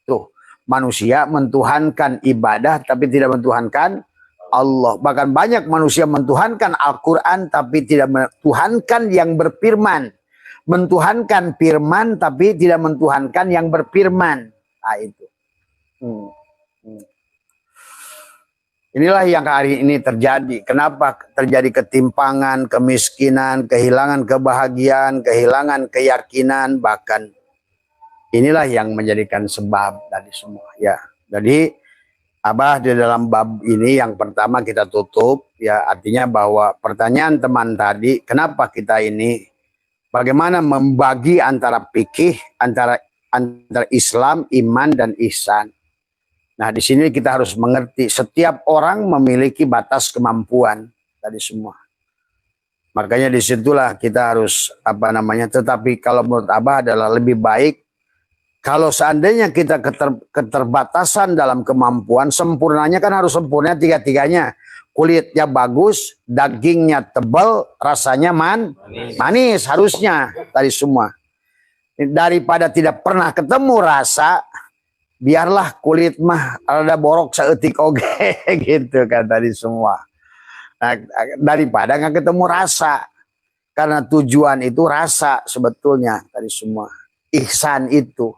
Tuh, manusia mentuhankan ibadah tapi tidak mentuhankan Allah. Bahkan banyak manusia mentuhankan Al-Quran tapi tidak mentuhankan yang berfirman. Mentuhankan firman tapi tidak mentuhankan yang berfirman. Itu. Inilah yang hari ini terjadi. Kenapa terjadi ketimpangan, kemiskinan, kehilangan kebahagiaan, kehilangan keyakinan, bahkan inilah yang menjadikan sebab dari semua. Ya, jadi Abah di dalam bab ini yang pertama kita tutup, ya artinya bahwa pertanyaan teman tadi, kenapa kita ini, bagaimana membagi antara fikih, antara Islam, iman dan ihsan. Nah, di sini kita harus mengerti setiap orang memiliki batas kemampuan tadi semua. Makanya disitulah kita harus tetapi kalau menurut Abah adalah lebih baik kalau seandainya kita keterbatasan dalam kemampuan, sempurnanya kan harus sempurna tiga-tiganya. Kulitnya bagus, dagingnya tebal, rasanya manis harusnya tadi semua. Daripada tidak pernah ketemu rasa, biarlah kulit mah ada borok saeutik oge gitu kan tadi semua. Nah, daripada nggak ketemu rasa, karena tujuan itu rasa sebetulnya tadi semua. Ihsan itu,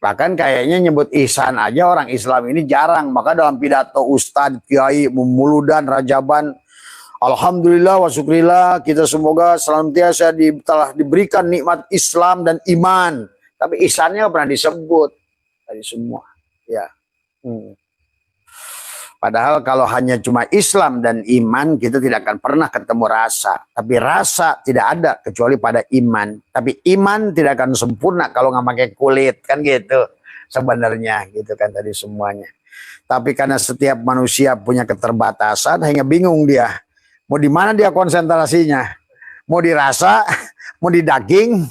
bahkan kayaknya nyebut ihsan aja orang Islam ini jarang. Maka dalam pidato Ustadz, Kiai, Muludan, Rajaban, alhamdulillah wa syukrillah, kita semoga senantiasa telah diberikan nikmat Islam dan iman. Tapi ihsannya nggak pernah disebut tadi semua. Ya. Padahal kalau hanya cuma Islam dan iman, kita tidak akan pernah ketemu rasa. Tapi rasa tidak ada kecuali pada iman. Tapi iman tidak akan sempurna kalau nggak pakai kulit, kan gitu. Sebenarnya gitu kan tadi semuanya. Tapi karena setiap manusia punya keterbatasan, hanya bingung dia. Mau di mana dia konsentrasinya? Mau di rasa, mau di daging,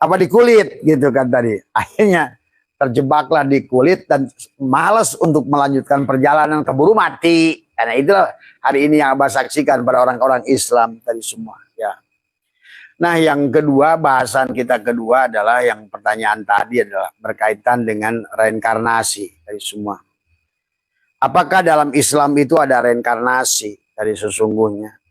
apa di kulit gitu kan tadi. Akhirnya terjebaklah di kulit dan malas untuk melanjutkan perjalanan, keburu mati. Karena itulah hari ini yang Abah saksikan pada orang-orang Islam tadi semua. Ya. Nah, yang kedua, bahasan kita kedua adalah yang pertanyaan tadi adalah berkaitan dengan reinkarnasi tadi semua. Apakah dalam Islam itu ada reinkarnasi dari sesungguhnya?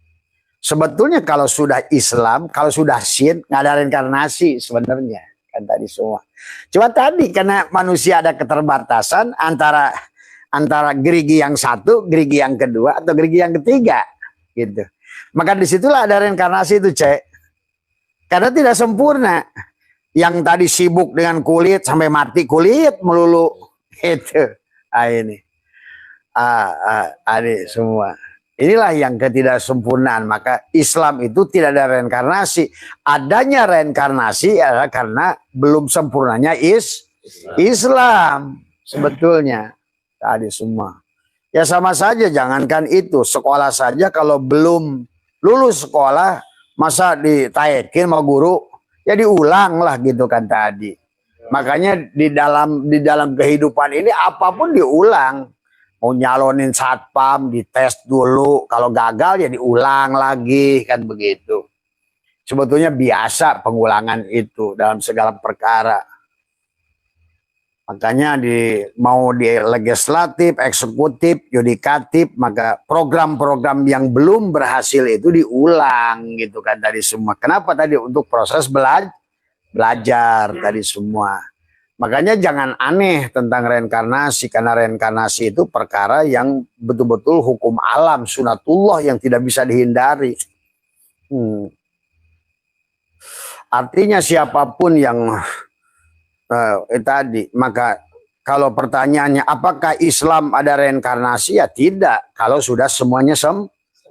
Sebetulnya kalau sudah Islam, kalau sudah Syin, nggak ada reinkarnasi sebenarnya kan tadi semua. Cuma tadi karena manusia ada keterbatasan antara gerigi yang satu, gerigi yang kedua, atau gerigi yang ketiga, gitu. Maka disitulah ada reinkarnasi itu, Cek. Karena tidak sempurna. Yang tadi sibuk dengan kulit sampai mati kulit melulu, itu. Ini. Ini semua. Inilah yang ketidaksempurnaan. Maka Islam itu tidak ada reinkarnasi. Adanya reinkarnasi adalah karena belum sempurnanya Islam sebetulnya tadi semua. Ya sama saja, jangankan itu, sekolah saja kalau belum lulus sekolah masa ditaekin sama guru, ya diulang lah gitu kan tadi. Makanya di dalam kehidupan ini apapun diulang. Mau nyalonin satpam, dites dulu. Kalau gagal ya diulang lagi, kan begitu. Sebetulnya biasa pengulangan itu dalam segala perkara. Makanya mau di legislatif, eksekutif, yudikatif, maka program-program yang belum berhasil itu diulang gitu kan tadi semua. Kenapa tadi? Untuk proses belajar tadi semua. Makanya jangan aneh tentang reinkarnasi, karena reinkarnasi itu perkara yang betul-betul hukum alam, sunatullah yang tidak bisa dihindari. Artinya siapapun yang tadi, maka kalau pertanyaannya apakah Islam ada reinkarnasi, ya tidak. Kalau sudah semuanya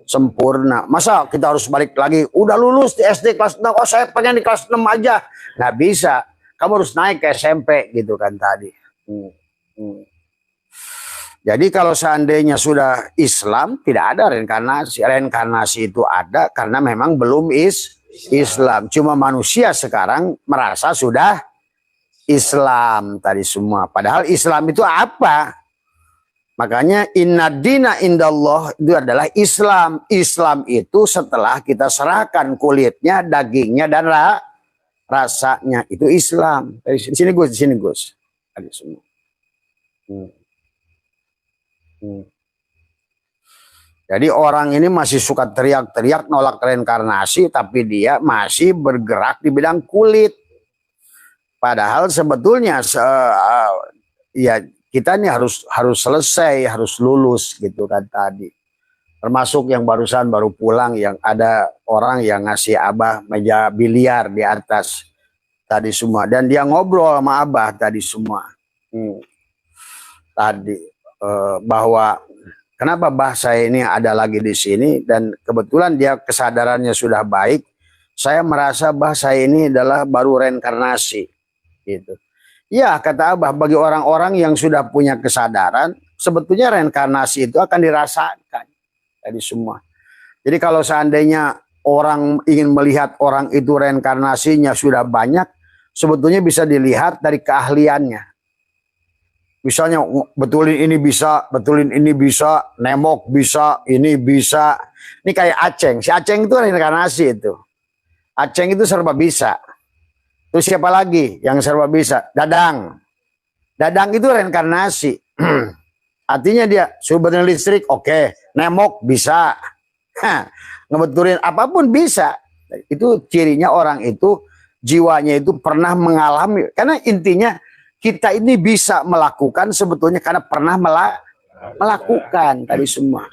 sempurna. Masa kita harus balik lagi, udah lulus di SD kelas 6, oh saya pengen di kelas 6 aja. Nggak bisa. Kamu harus naik ke SMP gitu kan tadi. Jadi kalau seandainya sudah Islam, tidak ada reinkarnasi. Reinkarnasi itu ada karena memang belum Islam. Cuma manusia sekarang merasa sudah Islam tadi semua. Padahal Islam itu apa? Makanya inna dina indallah itu adalah Islam. Islam itu setelah kita serahkan kulitnya, dagingnya, dan rasanya, itu Islam. Di sini Gus, Tadi semua. Jadi orang ini masih suka teriak-teriak nolak reinkarnasi, tapi dia masih bergerak di bidang kulit. Padahal sebetulnya ya kita ini harus selesai, harus lulus gitu kan tadi. Termasuk yang baru pulang, yang ada orang yang ngasih Abah meja biliar di atas tadi semua, dan dia ngobrol sama Abah tadi semua. Tadi bahwa kenapa Bah saya ini ada lagi di sini, dan kebetulan dia kesadarannya sudah baik. Saya merasa Bah saya ini adalah baru reinkarnasi. Gitu. Ya kata Abah, bagi orang-orang yang sudah punya kesadaran, sebetulnya reinkarnasi itu akan dirasakan tadi semua. Jadi kalau seandainya orang ingin melihat orang itu reinkarnasinya sudah banyak, sebetulnya bisa dilihat dari keahliannya. Misalnya betulin ini bisa, nemok bisa, ini bisa. Ini kayak Aceng. Si Aceng itu reinkarnasi itu. Aceng itu serba bisa. Terus siapa lagi yang serba bisa? Dadang. Dadang itu reinkarnasi. Artinya dia sumber listrik, oke. Nemok bisa. Ngebetulin apapun bisa. Itu cirinya orang itu, jiwanya itu pernah mengalami. Karena intinya kita ini bisa melakukan sebetulnya karena pernah melakukan tadi semua.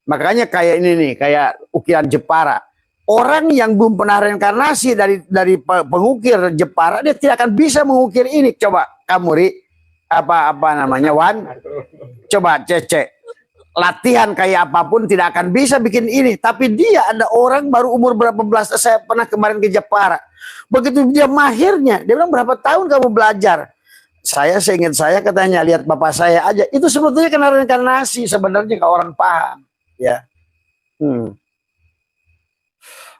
Makanya kayak ini nih, kayak ukiran Jepara. Orang yang belum pernah reinkarnasi dari pengukir Jepara, dia tidak akan bisa mengukir ini. Coba kamu Ri, apa namanya Wan, coba Cece, latihan kayak apapun tidak akan bisa bikin ini. Tapi dia ada orang baru umur berapa belas, saya pernah kemarin ke Jepara. Begitu dia mahirnya, dia bilang berapa tahun kamu belajar? Seingat saya katanya lihat bapak saya aja. Itu sebetulnya kena reinkarnasi sebenarnya kalau orang paham, ya.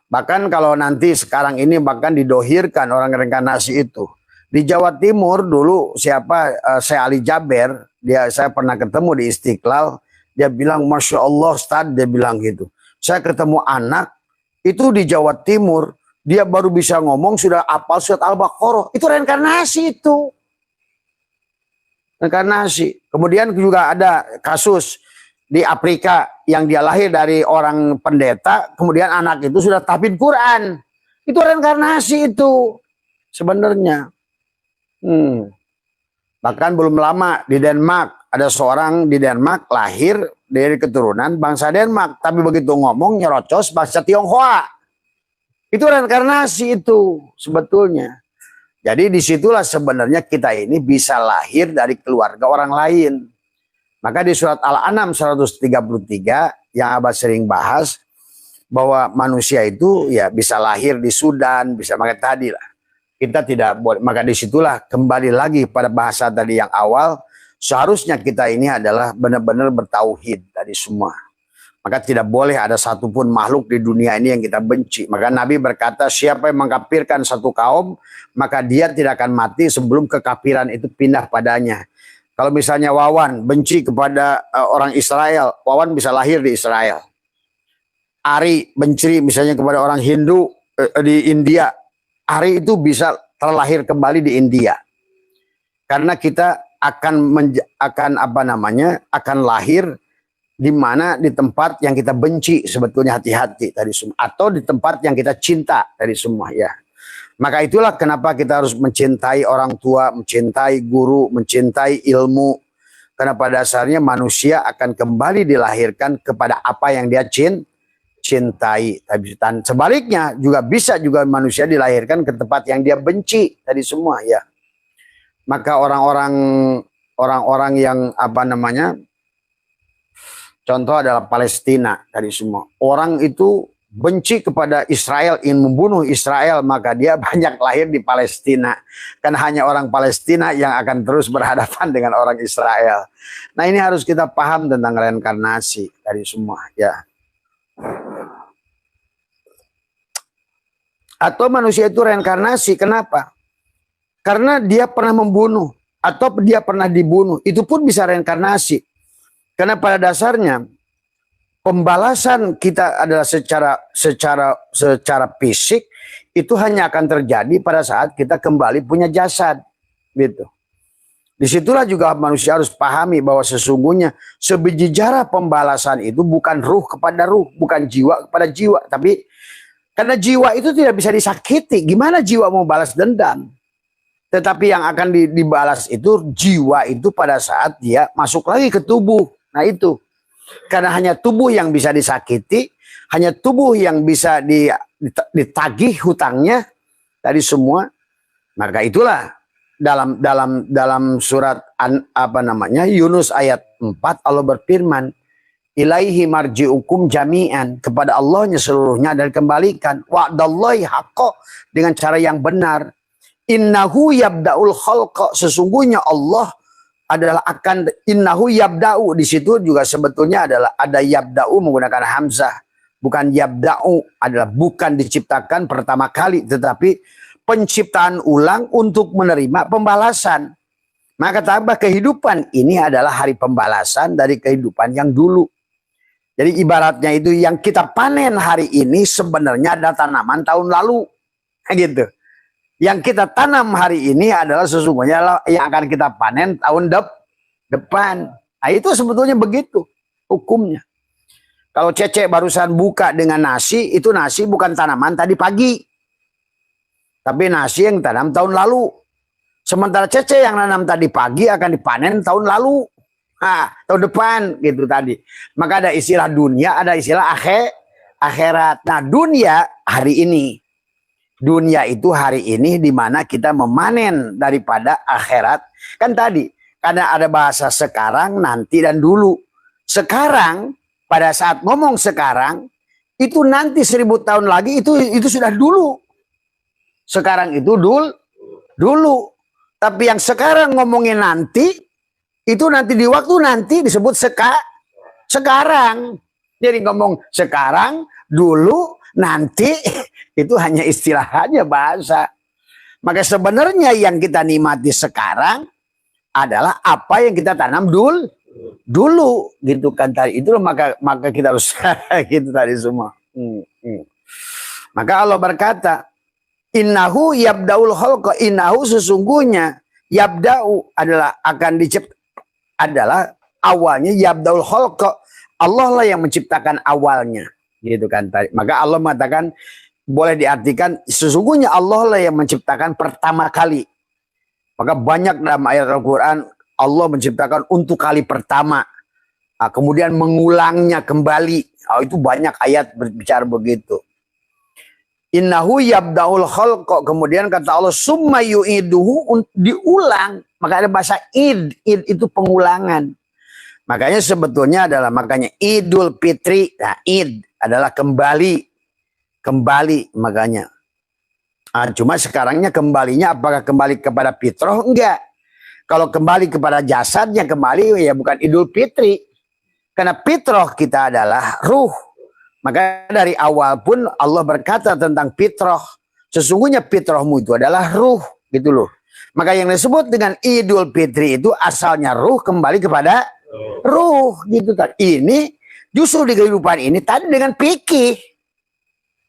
Bahkan kalau nanti sekarang ini bahkan didohirkan orang reinkarnasi itu. Di Jawa Timur dulu Syekh Ali Jaber, saya pernah ketemu di Istiqlal, dia bilang Masya Allah Ustaz, dia bilang gitu. Saya ketemu anak itu di Jawa Timur, dia baru bisa ngomong sudah hafal surat Al-Baqarah. Itu reinkarnasi itu. Reinkarnasi. Kemudian juga ada kasus di Afrika yang dia lahir dari orang pendeta, kemudian anak itu sudah tahfidz Quran. Itu reinkarnasi itu sebenarnya. Bahkan belum lama di Denmark, ada seorang di Denmark lahir dari keturunan bangsa Denmark, tapi begitu ngomong nyerocos bangsa Tionghoa. Itu reinkarnasi itu sebetulnya. Jadi disitulah sebenarnya kita ini bisa lahir dari keluarga orang lain. Maka di surat Al-An'am 133 yang Abah sering bahas bahwa manusia itu ya bisa lahir di Sudan, bisa maka tadi lah. Kita tidak boleh, maka disitulah kembali lagi pada bahasa tadi yang awal, seharusnya kita ini adalah benar-benar bertauhid tadi semua. Maka tidak boleh ada satupun makhluk di dunia ini yang kita benci. Maka Nabi berkata, siapa yang mengkafirkan satu kaum, maka dia tidak akan mati sebelum kekafiran itu pindah padanya. Kalau misalnya Wawan benci kepada orang Israel, Wawan bisa lahir di Israel. Ari benci misalnya kepada orang Hindu di India, Ari itu bisa terlahir kembali di India. Karena kita akan lahir di mana di tempat yang kita benci sebetulnya, hati-hati tadi semua, atau di tempat yang kita cinta tadi semua ya. Maka itulah kenapa kita harus mencintai orang tua, mencintai guru, mencintai ilmu. Karena pada dasarnya manusia akan kembali dilahirkan kepada apa yang dia cintai. Dan sebaliknya juga bisa juga manusia dilahirkan ke tempat yang dia benci. Tadi semua ya. Maka orang-orang yang apa namanya, contoh adalah Palestina tadi semua. Orang itu benci kepada Israel, ingin membunuh Israel, maka dia banyak lahir di Palestina. Kan hanya orang Palestina yang akan terus berhadapan dengan orang Israel. Nah ini harus kita paham tentang reinkarnasi tadi semua ya. Atau manusia itu reinkarnasi, kenapa? Karena dia pernah membunuh atau dia pernah dibunuh, itu pun bisa reinkarnasi. Karena pada dasarnya pembalasan kita adalah secara fisik itu hanya akan terjadi pada saat kita kembali punya jasad, gitu. Disitulah juga manusia harus pahami bahwa sesungguhnya sebiji jarak pembalasan itu bukan ruh kepada ruh, bukan jiwa kepada jiwa, tapi karena jiwa itu tidak bisa disakiti, gimana jiwa mau balas dendam? Tetapi yang akan dibalas itu jiwa itu pada saat dia masuk lagi ke tubuh. Nah itu. Karena hanya tubuh yang bisa disakiti, hanya tubuh yang bisa ditagih hutangnya tadi semua. Maka itulah dalam surat Yunus ayat 4 Allah berfirman, ilaihi marji'ukum jami'an, kepada Allahnya seluruhnya dan kembalikan. Wa'dallahi haqqo, dengan cara yang benar. Innahu yabda'ul khalqa, sesungguhnya Allah adalah akan, innahu yabda'u, di situ juga sebetulnya adalah ada yabda'u menggunakan hamzah, bukan yabda'u, adalah bukan diciptakan pertama kali, tetapi penciptaan ulang untuk menerima pembalasan. Maka tambah kehidupan ini adalah hari pembalasan dari kehidupan yang dulu. Jadi ibaratnya itu yang kita panen hari ini sebenarnya ada tanaman tahun lalu, gitu. Yang kita tanam hari ini adalah sesungguhnya yang akan kita panen tahun depan. Nah, itu sebetulnya begitu hukumnya. Kalau Cece barusan buka dengan nasi, itu nasi bukan tanaman tadi pagi. Tapi nasi yang tanam tahun lalu. Sementara Cece yang nanam tadi pagi akan dipanen tahun lalu. Nah, tahun depan gitu tadi. Maka ada istilah dunia, ada istilah akhirat. Nah, dunia hari ini. Dunia itu hari ini di mana kita memanen daripada akhirat. Kan tadi, karena ada bahasa sekarang, nanti, dan dulu. Sekarang, pada saat ngomong sekarang, itu nanti 1000 tahun lagi, itu sudah dulu. Sekarang itu dulu. Tapi yang sekarang ngomongin nanti, itu nanti di waktu nanti disebut sekarang. Jadi ngomong sekarang, dulu, nanti, itu hanya istilah aja bahasa. Maka sebenarnya yang kita nikmati sekarang adalah apa yang kita tanam dulu gitu kan tadi. Itu maka kita harus gitu tadi semua. Maka Allah berkata, innahu yabda'ul khalqa, innahu sesungguhnya yabda'u adalah akan adalah awalnya yabda'ul khalqa. Allah lah yang menciptakan awalnya. Gitu kan tadi. Maka Allah mengatakan, boleh diartikan sesungguhnya Allah lah yang menciptakan pertama kali. Maka banyak dalam ayat Al-Quran Allah menciptakan untuk kali pertama. Nah, kemudian mengulangnya kembali. Oh, itu banyak ayat berbicara begitu. Innahu yabda'ul khalqa. Kemudian kata Allah summa yu'iduhu, diulang. Maka ada bahasa id itu pengulangan. Makanya sebetulnya adalah makanya Idul Fitri. Nah, id adalah kembali makanya. Cuma sekarangnya kembalinya apakah kembali kepada fitrah? Enggak. Kalau kembali kepada jasadnya kembali ya bukan Idul Fitri. Karena fitrah kita adalah ruh. Maka dari awal pun Allah berkata tentang fitrah. Sesungguhnya fitrahmu itu adalah ruh. Gitu loh. Maka yang disebut dengan Idul Fitri itu asalnya ruh kembali kepada ruh. Gitu kan. Ini justru di kehidupan ini tadi dengan fikih.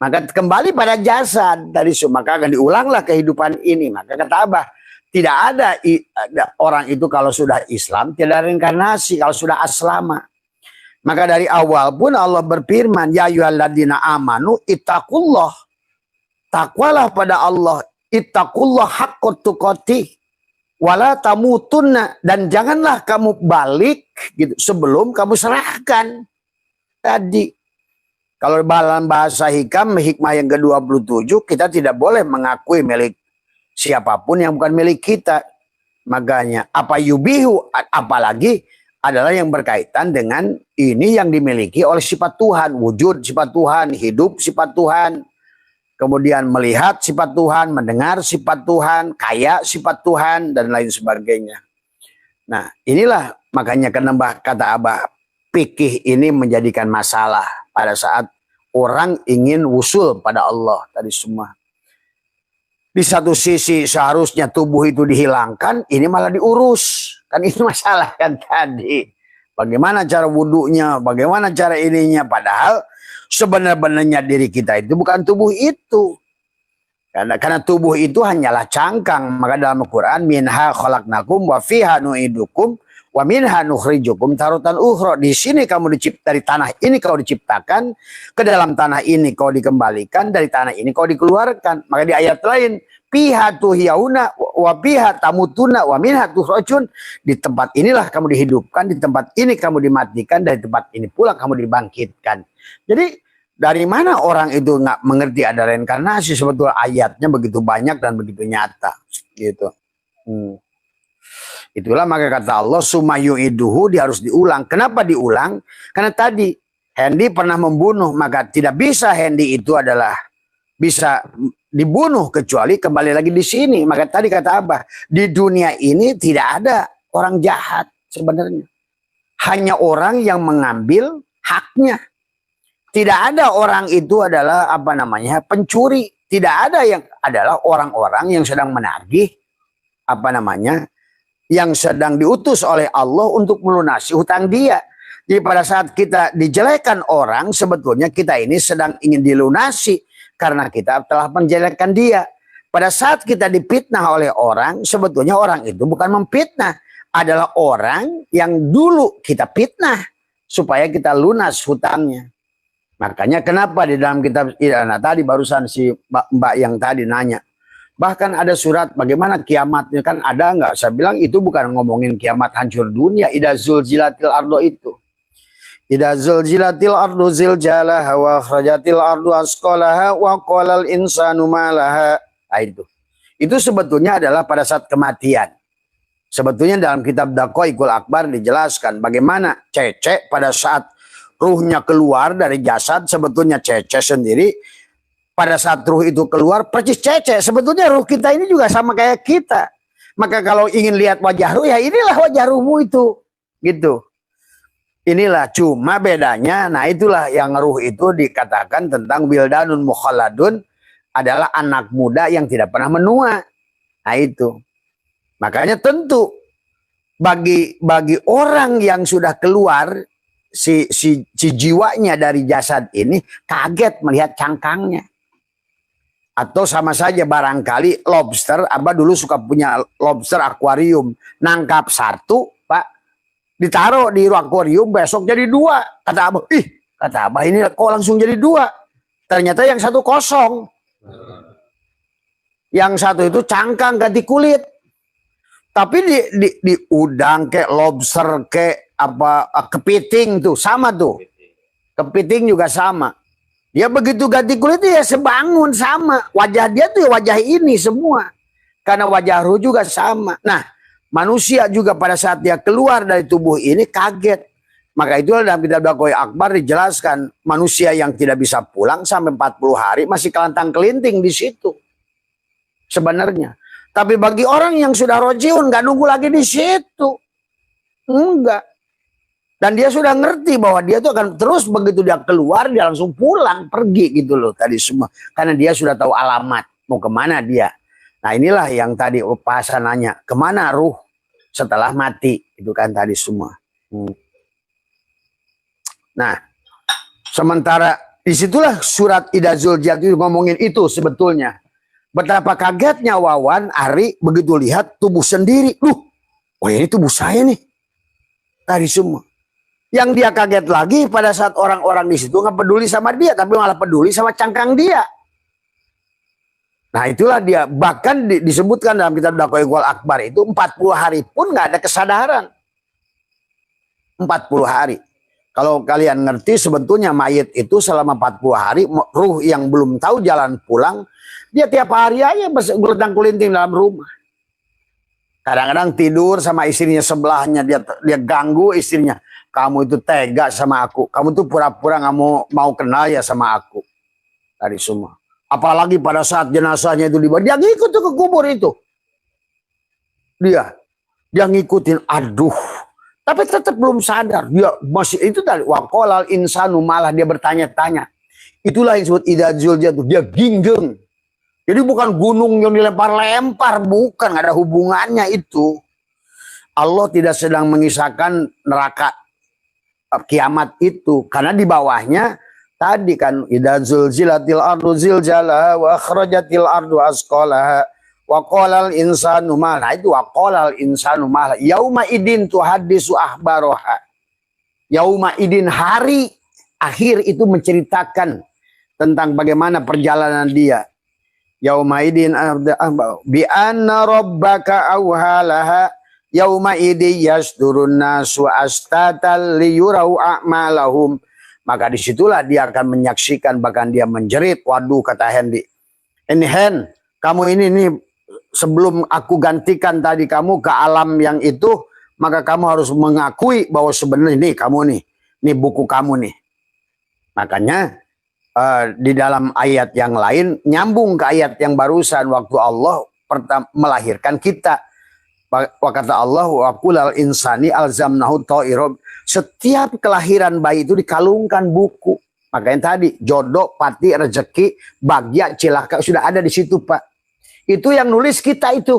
Maka kembali pada jasad dari maka akan diulanglah kehidupan ini. Maka kata Abah, tidak ada orang itu kalau sudah Islam tidak reinkarnasi kalau sudah aslama. Maka dari awal pun Allah berfirman, ya ayyuhalladzina amanu ittaqullah. Takwalah pada Allah Ittaqullah haqqat tuqatih wala tamutunna, dan janganlah kamu balik gitu sebelum kamu serahkan. Tadi kalau dalam bahasa hikmah yang ke-27, kita tidak boleh mengakui milik siapapun yang bukan milik kita. Makanya apa yubihu, apalagi adalah yang berkaitan dengan ini yang dimiliki oleh sifat Tuhan, wujud sifat Tuhan, hidup sifat Tuhan, kemudian melihat sifat Tuhan, mendengar sifat Tuhan, kaya sifat Tuhan, dan lain sebagainya. Nah, inilah makanya kenapa kata Abah, fikih ini menjadikan masalah pada saat orang ingin wusul pada Allah tadi semua. Di satu sisi seharusnya tubuh itu dihilangkan, ini malah diurus. Kan ini masalah kan tadi. Bagaimana cara wudhunya, bagaimana cara ininya. Padahal sebenarnya diri kita itu bukan tubuh itu. Karena tubuh itu hanyalah cangkang. Maka dalam Al-Quran, minha khalaqnakum wa fiha nu'idukum wa minha nukhrijukum taratan ukhra. Di sini kamu dicipta, dari tanah ini kau diciptakan, ke dalam tanah ini kau dikembalikan, dari tanah ini kau dikeluarkan. Maka di ayat lain, piha tuhyauna wa piha tamutuna wa minha tukhrajun. Di tempat inilah kamu dihidupkan, di tempat ini kamu dimatikan, dari tempat ini pula kamu dibangkitkan. Jadi dari mana orang itu nggak mengerti ada reinkarnasi? Sebetulnya ayatnya begitu banyak dan begitu nyata gitu. Itulah maka kata Allah sumayu iduhu, dia harus diulang. Kenapa diulang? Karena tadi Hendy pernah membunuh, maka tidak bisa Hendy itu adalah bisa dibunuh kecuali kembali lagi di sini. Maka tadi kata Abah, di dunia ini tidak ada orang jahat sebenarnya. Hanya orang yang mengambil haknya. Tidak ada orang itu adalah apa namanya pencuri. Tidak ada yang adalah orang-orang yang sedang menagih apa namanya, yang sedang diutus oleh Allah untuk melunasi hutang dia. Jadi pada saat kita dijelekan orang, sebetulnya kita ini sedang ingin dilunasi karena kita telah menjelekkan dia. Pada saat kita dipitnah oleh orang, sebetulnya orang itu bukan memfitnah, adalah orang yang dulu kita fitnah supaya kita lunas hutangnya. Makanya kenapa di dalam kitab, nah tadi barusan si mbak yang tadi nanya, bahkan ada surat bagaimana kiamatnya, kan ada nggak? Saya bilang itu bukan ngomongin kiamat hancur dunia. Idza zulzilatil ardu itu. Idza zulzilatil ardu ziljalaha wa akhrajatil ardu asqalaha wa qalal insanu ma laha. Nah, itu sebetulnya adalah pada saat kematian. Sebetulnya dalam kitab Daqaiqul Akbar dijelaskan bagaimana cece pada saat ruhnya keluar dari jasad, sebetulnya cece sendiri. Pada saat ruh itu keluar, percis cece. Sebetulnya ruh kita ini juga sama kayak kita. Maka kalau ingin lihat wajah ruh, ya inilah wajah ruhmu itu. Gitu. Inilah cuma bedanya. Nah itulah yang ruh itu dikatakan tentang wildanun mukhalladun, adalah anak muda yang tidak pernah menua. Nah itu. Makanya tentu bagi orang yang sudah keluar si jiwanya dari jasad ini kaget melihat cangkangnya. Atau sama saja barangkali lobster, Abah dulu suka punya lobster akuarium, nangkap satu Pak, ditaruh di akuarium, besok jadi dua. Kata Abah, kata Abah ini kok langsung jadi dua. Ternyata yang satu kosong, yang satu itu cangkang ganti kulit. Tapi di udang kayak lobster kayak apa kepiting tuh sama tuh, kepiting juga sama. Dia begitu ganti kulit ya sebangun sama. Wajah dia tuh ya wajah ini semua. Karena wajah ruh juga sama. Nah manusia juga pada saat dia keluar dari tubuh ini kaget. Maka itulah dalam kitab Daqaiqul Akbar dijelaskan. Manusia yang tidak bisa pulang sampai 40 hari masih kelantang kelinting di situ. Sebenarnya. Tapi bagi orang yang sudah rojiun gak nunggu lagi di situ. Enggak. Dan dia sudah ngerti bahwa dia tuh akan terus begitu dia keluar, dia langsung pulang, pergi gitu loh tadi semua. Karena dia sudah tahu alamat, mau kemana dia. Nah inilah yang tadi Pasan nanya, kemana ruh setelah mati, itu kan tadi semua. Nah, sementara disitulah surat Idza Zulzilat itu ngomongin itu sebetulnya. Betapa kagetnya Wawan, Ari, begitu lihat tubuh sendiri. Oh ini tubuh saya nih. Tadi semua. Yang dia kaget lagi pada saat orang-orang di situ nggak peduli sama dia, tapi malah peduli sama cangkang dia. Nah itulah dia, bahkan disebutkan dalam kitab Daqaiqul Akbar itu 40 hari pun nggak ada kesadaran. 40 hari. Kalau kalian ngerti sebetulnya mayit itu selama 40 hari, ruh yang belum tahu jalan pulang, dia tiap hari aja berletang kulinting dalam rumah. Kadang-kadang tidur sama istrinya sebelahnya, dia ganggu istrinya. Kamu itu tega sama aku, kamu tuh pura-pura nggak mau kenal ya sama aku. Dari semua. Apalagi pada saat jenazahnya itu dibawa, dia ngikut tuh ke kubur itu. Dia ngikutin, aduh. Tapi tetap belum sadar. Dia masih itu tadi waqalal insanu, malah dia bertanya-tanya. Itulah yang disebut idza zuljatuh, dia ginggeng. Jadi bukan gunung yang dilempar-lempar, bukan, ada hubungannya itu. Allah tidak sedang mengisahkan neraka kiamat itu, karena di bawahnya tadi kan idza zulzilatil ardu zilzalaha wa akhrajatil ardu asqalaha wa qalal insanu ma, nah itu wa qalal insanu ma yauma idin tuhaddisu ahbaroha. Yauma idin, hari akhir itu menceritakan tentang bagaimana perjalanan dia. Yauma idin bi anna rabbaka awhalaha yauma idin yasdurun nasu astatal liyurau a'malahum. Maka disitulah dia akan menyaksikan, bahkan dia menjerit. Waduh, kata Hendy, ini Hen, kamu ini sebelum aku gantikan tadi kamu ke alam yang itu, maka kamu harus mengakui bahwa sebenarnya ini kamu nih buku kamu nih. Makanya di dalam ayat yang lain nyambung ke ayat yang barusan, waktu Allah melahirkan kita. Kata Allah, wa kulal insani alzamnahu ta'irab. Setiap kelahiran bayi itu dikalungkan buku. Makanya tadi jodoh, pati, rezeki, bagya, cilaka sudah ada di situ, Pak. Itu yang nulis kita itu.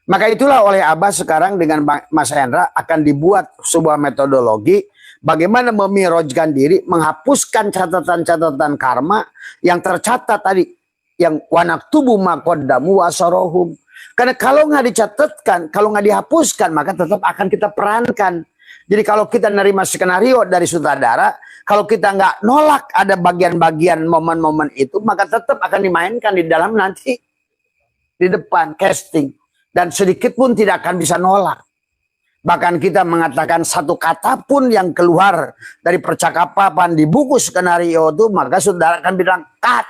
Maka itulah oleh Abah sekarang dengan Mas Hendra akan dibuat sebuah metodologi bagaimana memirojkan diri, menghapuskan catatan-catatan karma yang tercatat tadi, yang wanaktubu ma qaddamu wa asarohum. Karena kalau nggak dicatatkan, kalau nggak dihapuskan, maka tetap akan kita perankan. Jadi kalau kita nerima skenario dari sutradara, kalau kita nggak nolak ada bagian-bagian momen-momen itu, maka tetap akan dimainkan di dalam nanti di depan casting. Dan sedikit pun tidak akan bisa nolak. Bahkan kita mengatakan satu kata pun yang keluar dari percakapan di buku skenario itu, maka saudara akan bilang cut,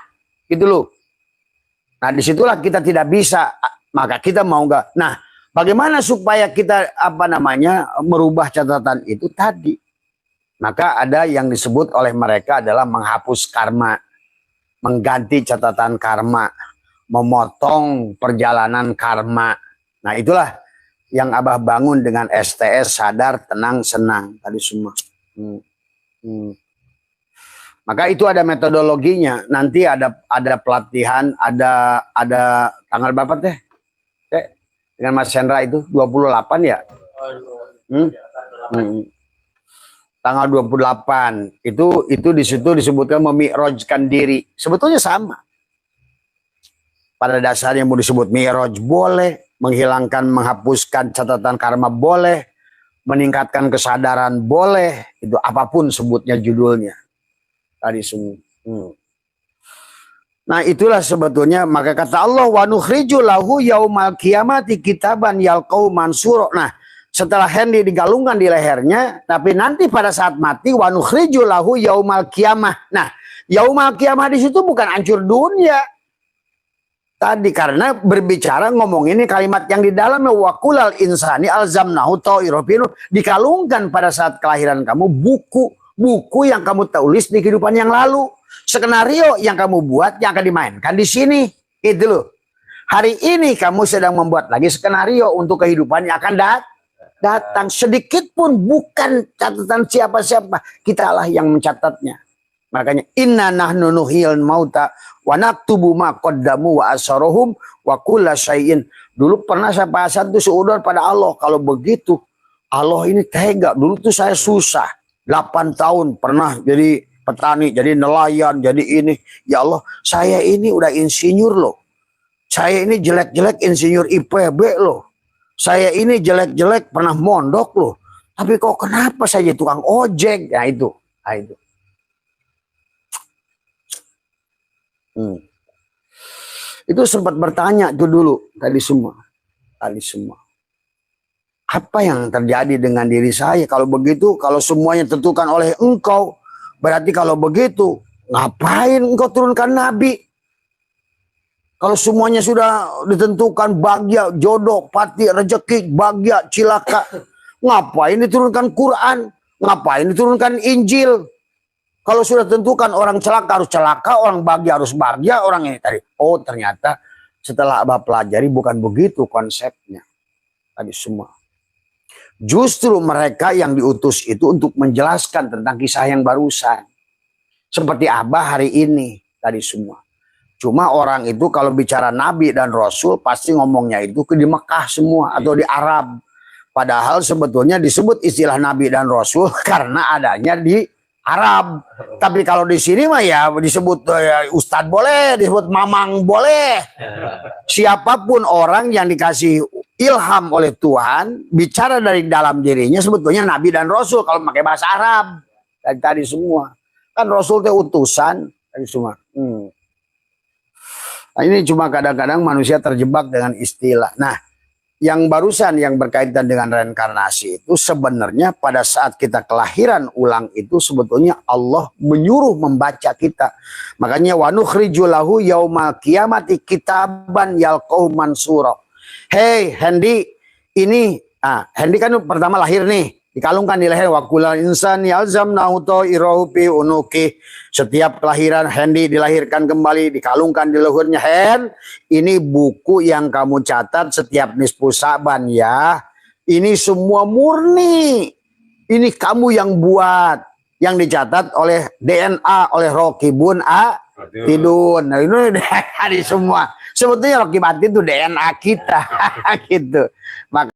gitu loh. Nah disitulah kita tidak bisa, maka kita mau nggak. Nah bagaimana supaya kita merubah catatan itu tadi? Maka ada yang disebut oleh mereka adalah menghapus karma, mengganti catatan karma, memotong perjalanan karma. Nah itulah yang Abah bangun dengan STS, sadar, tenang, senang tadi semua. Maka itu ada metodologinya. Nanti ada pelatihan, ada tanggal berapa teh? Dengan Mas Hendra itu 28 ya? Tanggal 28 itu di situ disebutkan memi'rajkan diri. Sebetulnya sama. Pada dasarnya mau disebut mi'raj boleh, menghapuskan catatan karma boleh, meningkatkan kesadaran boleh, itu apapun sebutnya judulnya. Tadi semua. Nah itulah sebetulnya, maka kata Allah wa nukhriju lahu yaumal qiyamati kitaban yalqau mansura. Nah setelah Hendy digalungkan di lehernya, tapi nanti pada saat mati wa nukhriju lahu yaumal qiyamah. Nah yaumal qiyamah di situ bukan hancur dunia. Tadi karena berbicara ngomong ini kalimat yang di dalamnya wakulal insani alzamnahu ta'irofinu, dikalungkan pada saat kelahiran kamu buku yang kamu tulis di kehidupan yang lalu, skenario yang kamu buat yang akan dimainkan di sini. Itu loh. Hari ini kamu sedang membuat lagi skenario untuk kehidupan yang akan datang. Sedikit pun bukan catatan siapa-siapa, kitalah yang mencatatnya. Makanya inna nahnu nuhyil mauta wa naktubu ma qaddamu wa asarohum wa kulla syai'in. Dulu pernah saya pasang tuh seudon pada Allah. Kalau begitu Allah ini tega. Dulu tuh saya susah 8 tahun pernah jadi petani, jadi nelayan, jadi ini. Ya Allah, saya ini udah insinyur loh. Saya ini jelek-jelek insinyur IPB loh. Saya ini jelek-jelek pernah mondok loh. Tapi kok kenapa saya tukang ojek? Ya itu. Nah, itu. itu sempat bertanya itu dulu tadi semua. Apa yang terjadi dengan diri saya? Kalau begitu, kalau semuanya ditentukan oleh engkau, berarti kalau begitu, ngapain engkau turunkan nabi? Kalau semuanya sudah ditentukan bahagia, jodoh, pati, rezeki, bahagia, cilaka, ngapain diturunkan Quran? Ngapain diturunkan Injil? Kalau sudah tentukan orang celaka harus celaka, orang bahagia harus bahagia, orang ini tadi. Oh, ternyata setelah Abah pelajari bukan begitu konsepnya. Tadi semua. Justru mereka yang diutus itu untuk menjelaskan tentang kisah yang barusan. Seperti Abah hari ini tadi semua. Cuma orang itu kalau bicara Nabi dan Rasul pasti ngomongnya itu di Mekah semua atau di Arab. Padahal sebetulnya disebut istilah Nabi dan Rasul karena adanya di Arab. Tapi kalau di sini mah ya disebut Ustadz boleh, disebut Mamang boleh. Siapapun orang yang dikasih ilham oleh Tuhan bicara dari dalam dirinya sebetulnya Nabi dan Rasul kalau pakai bahasa Arab. Tadi semua kan Rasul itu utusan tadi semua. Nah, ini cuma kadang-kadang manusia terjebak dengan istilah. Nah, yang barusan yang berkaitan dengan reinkarnasi itu sebenarnya pada saat kita kelahiran ulang itu sebetulnya Allah menyuruh membaca kita. Makanya wa nukhriju lahu yaumal qiyamati kitaban yalqahu mansura. Hey Hendy, ini Hendy kan pertama lahir nih, dikalungkan di leher wakulal insan yalzamnahu ta'irahu fi unuki. Setiap kelahiran Hendy dilahirkan kembali dikalungkan di lehernya. Hen, ini buku yang kamu catat setiap nisfu Sa'ban ya. Ini semua murni. Ini kamu yang buat, yang dicatat oleh DNA oleh Rokibun Tidun. Nah, ini dari semua. Sebetulnya Rokibatin itu DNA kita gitu. Maka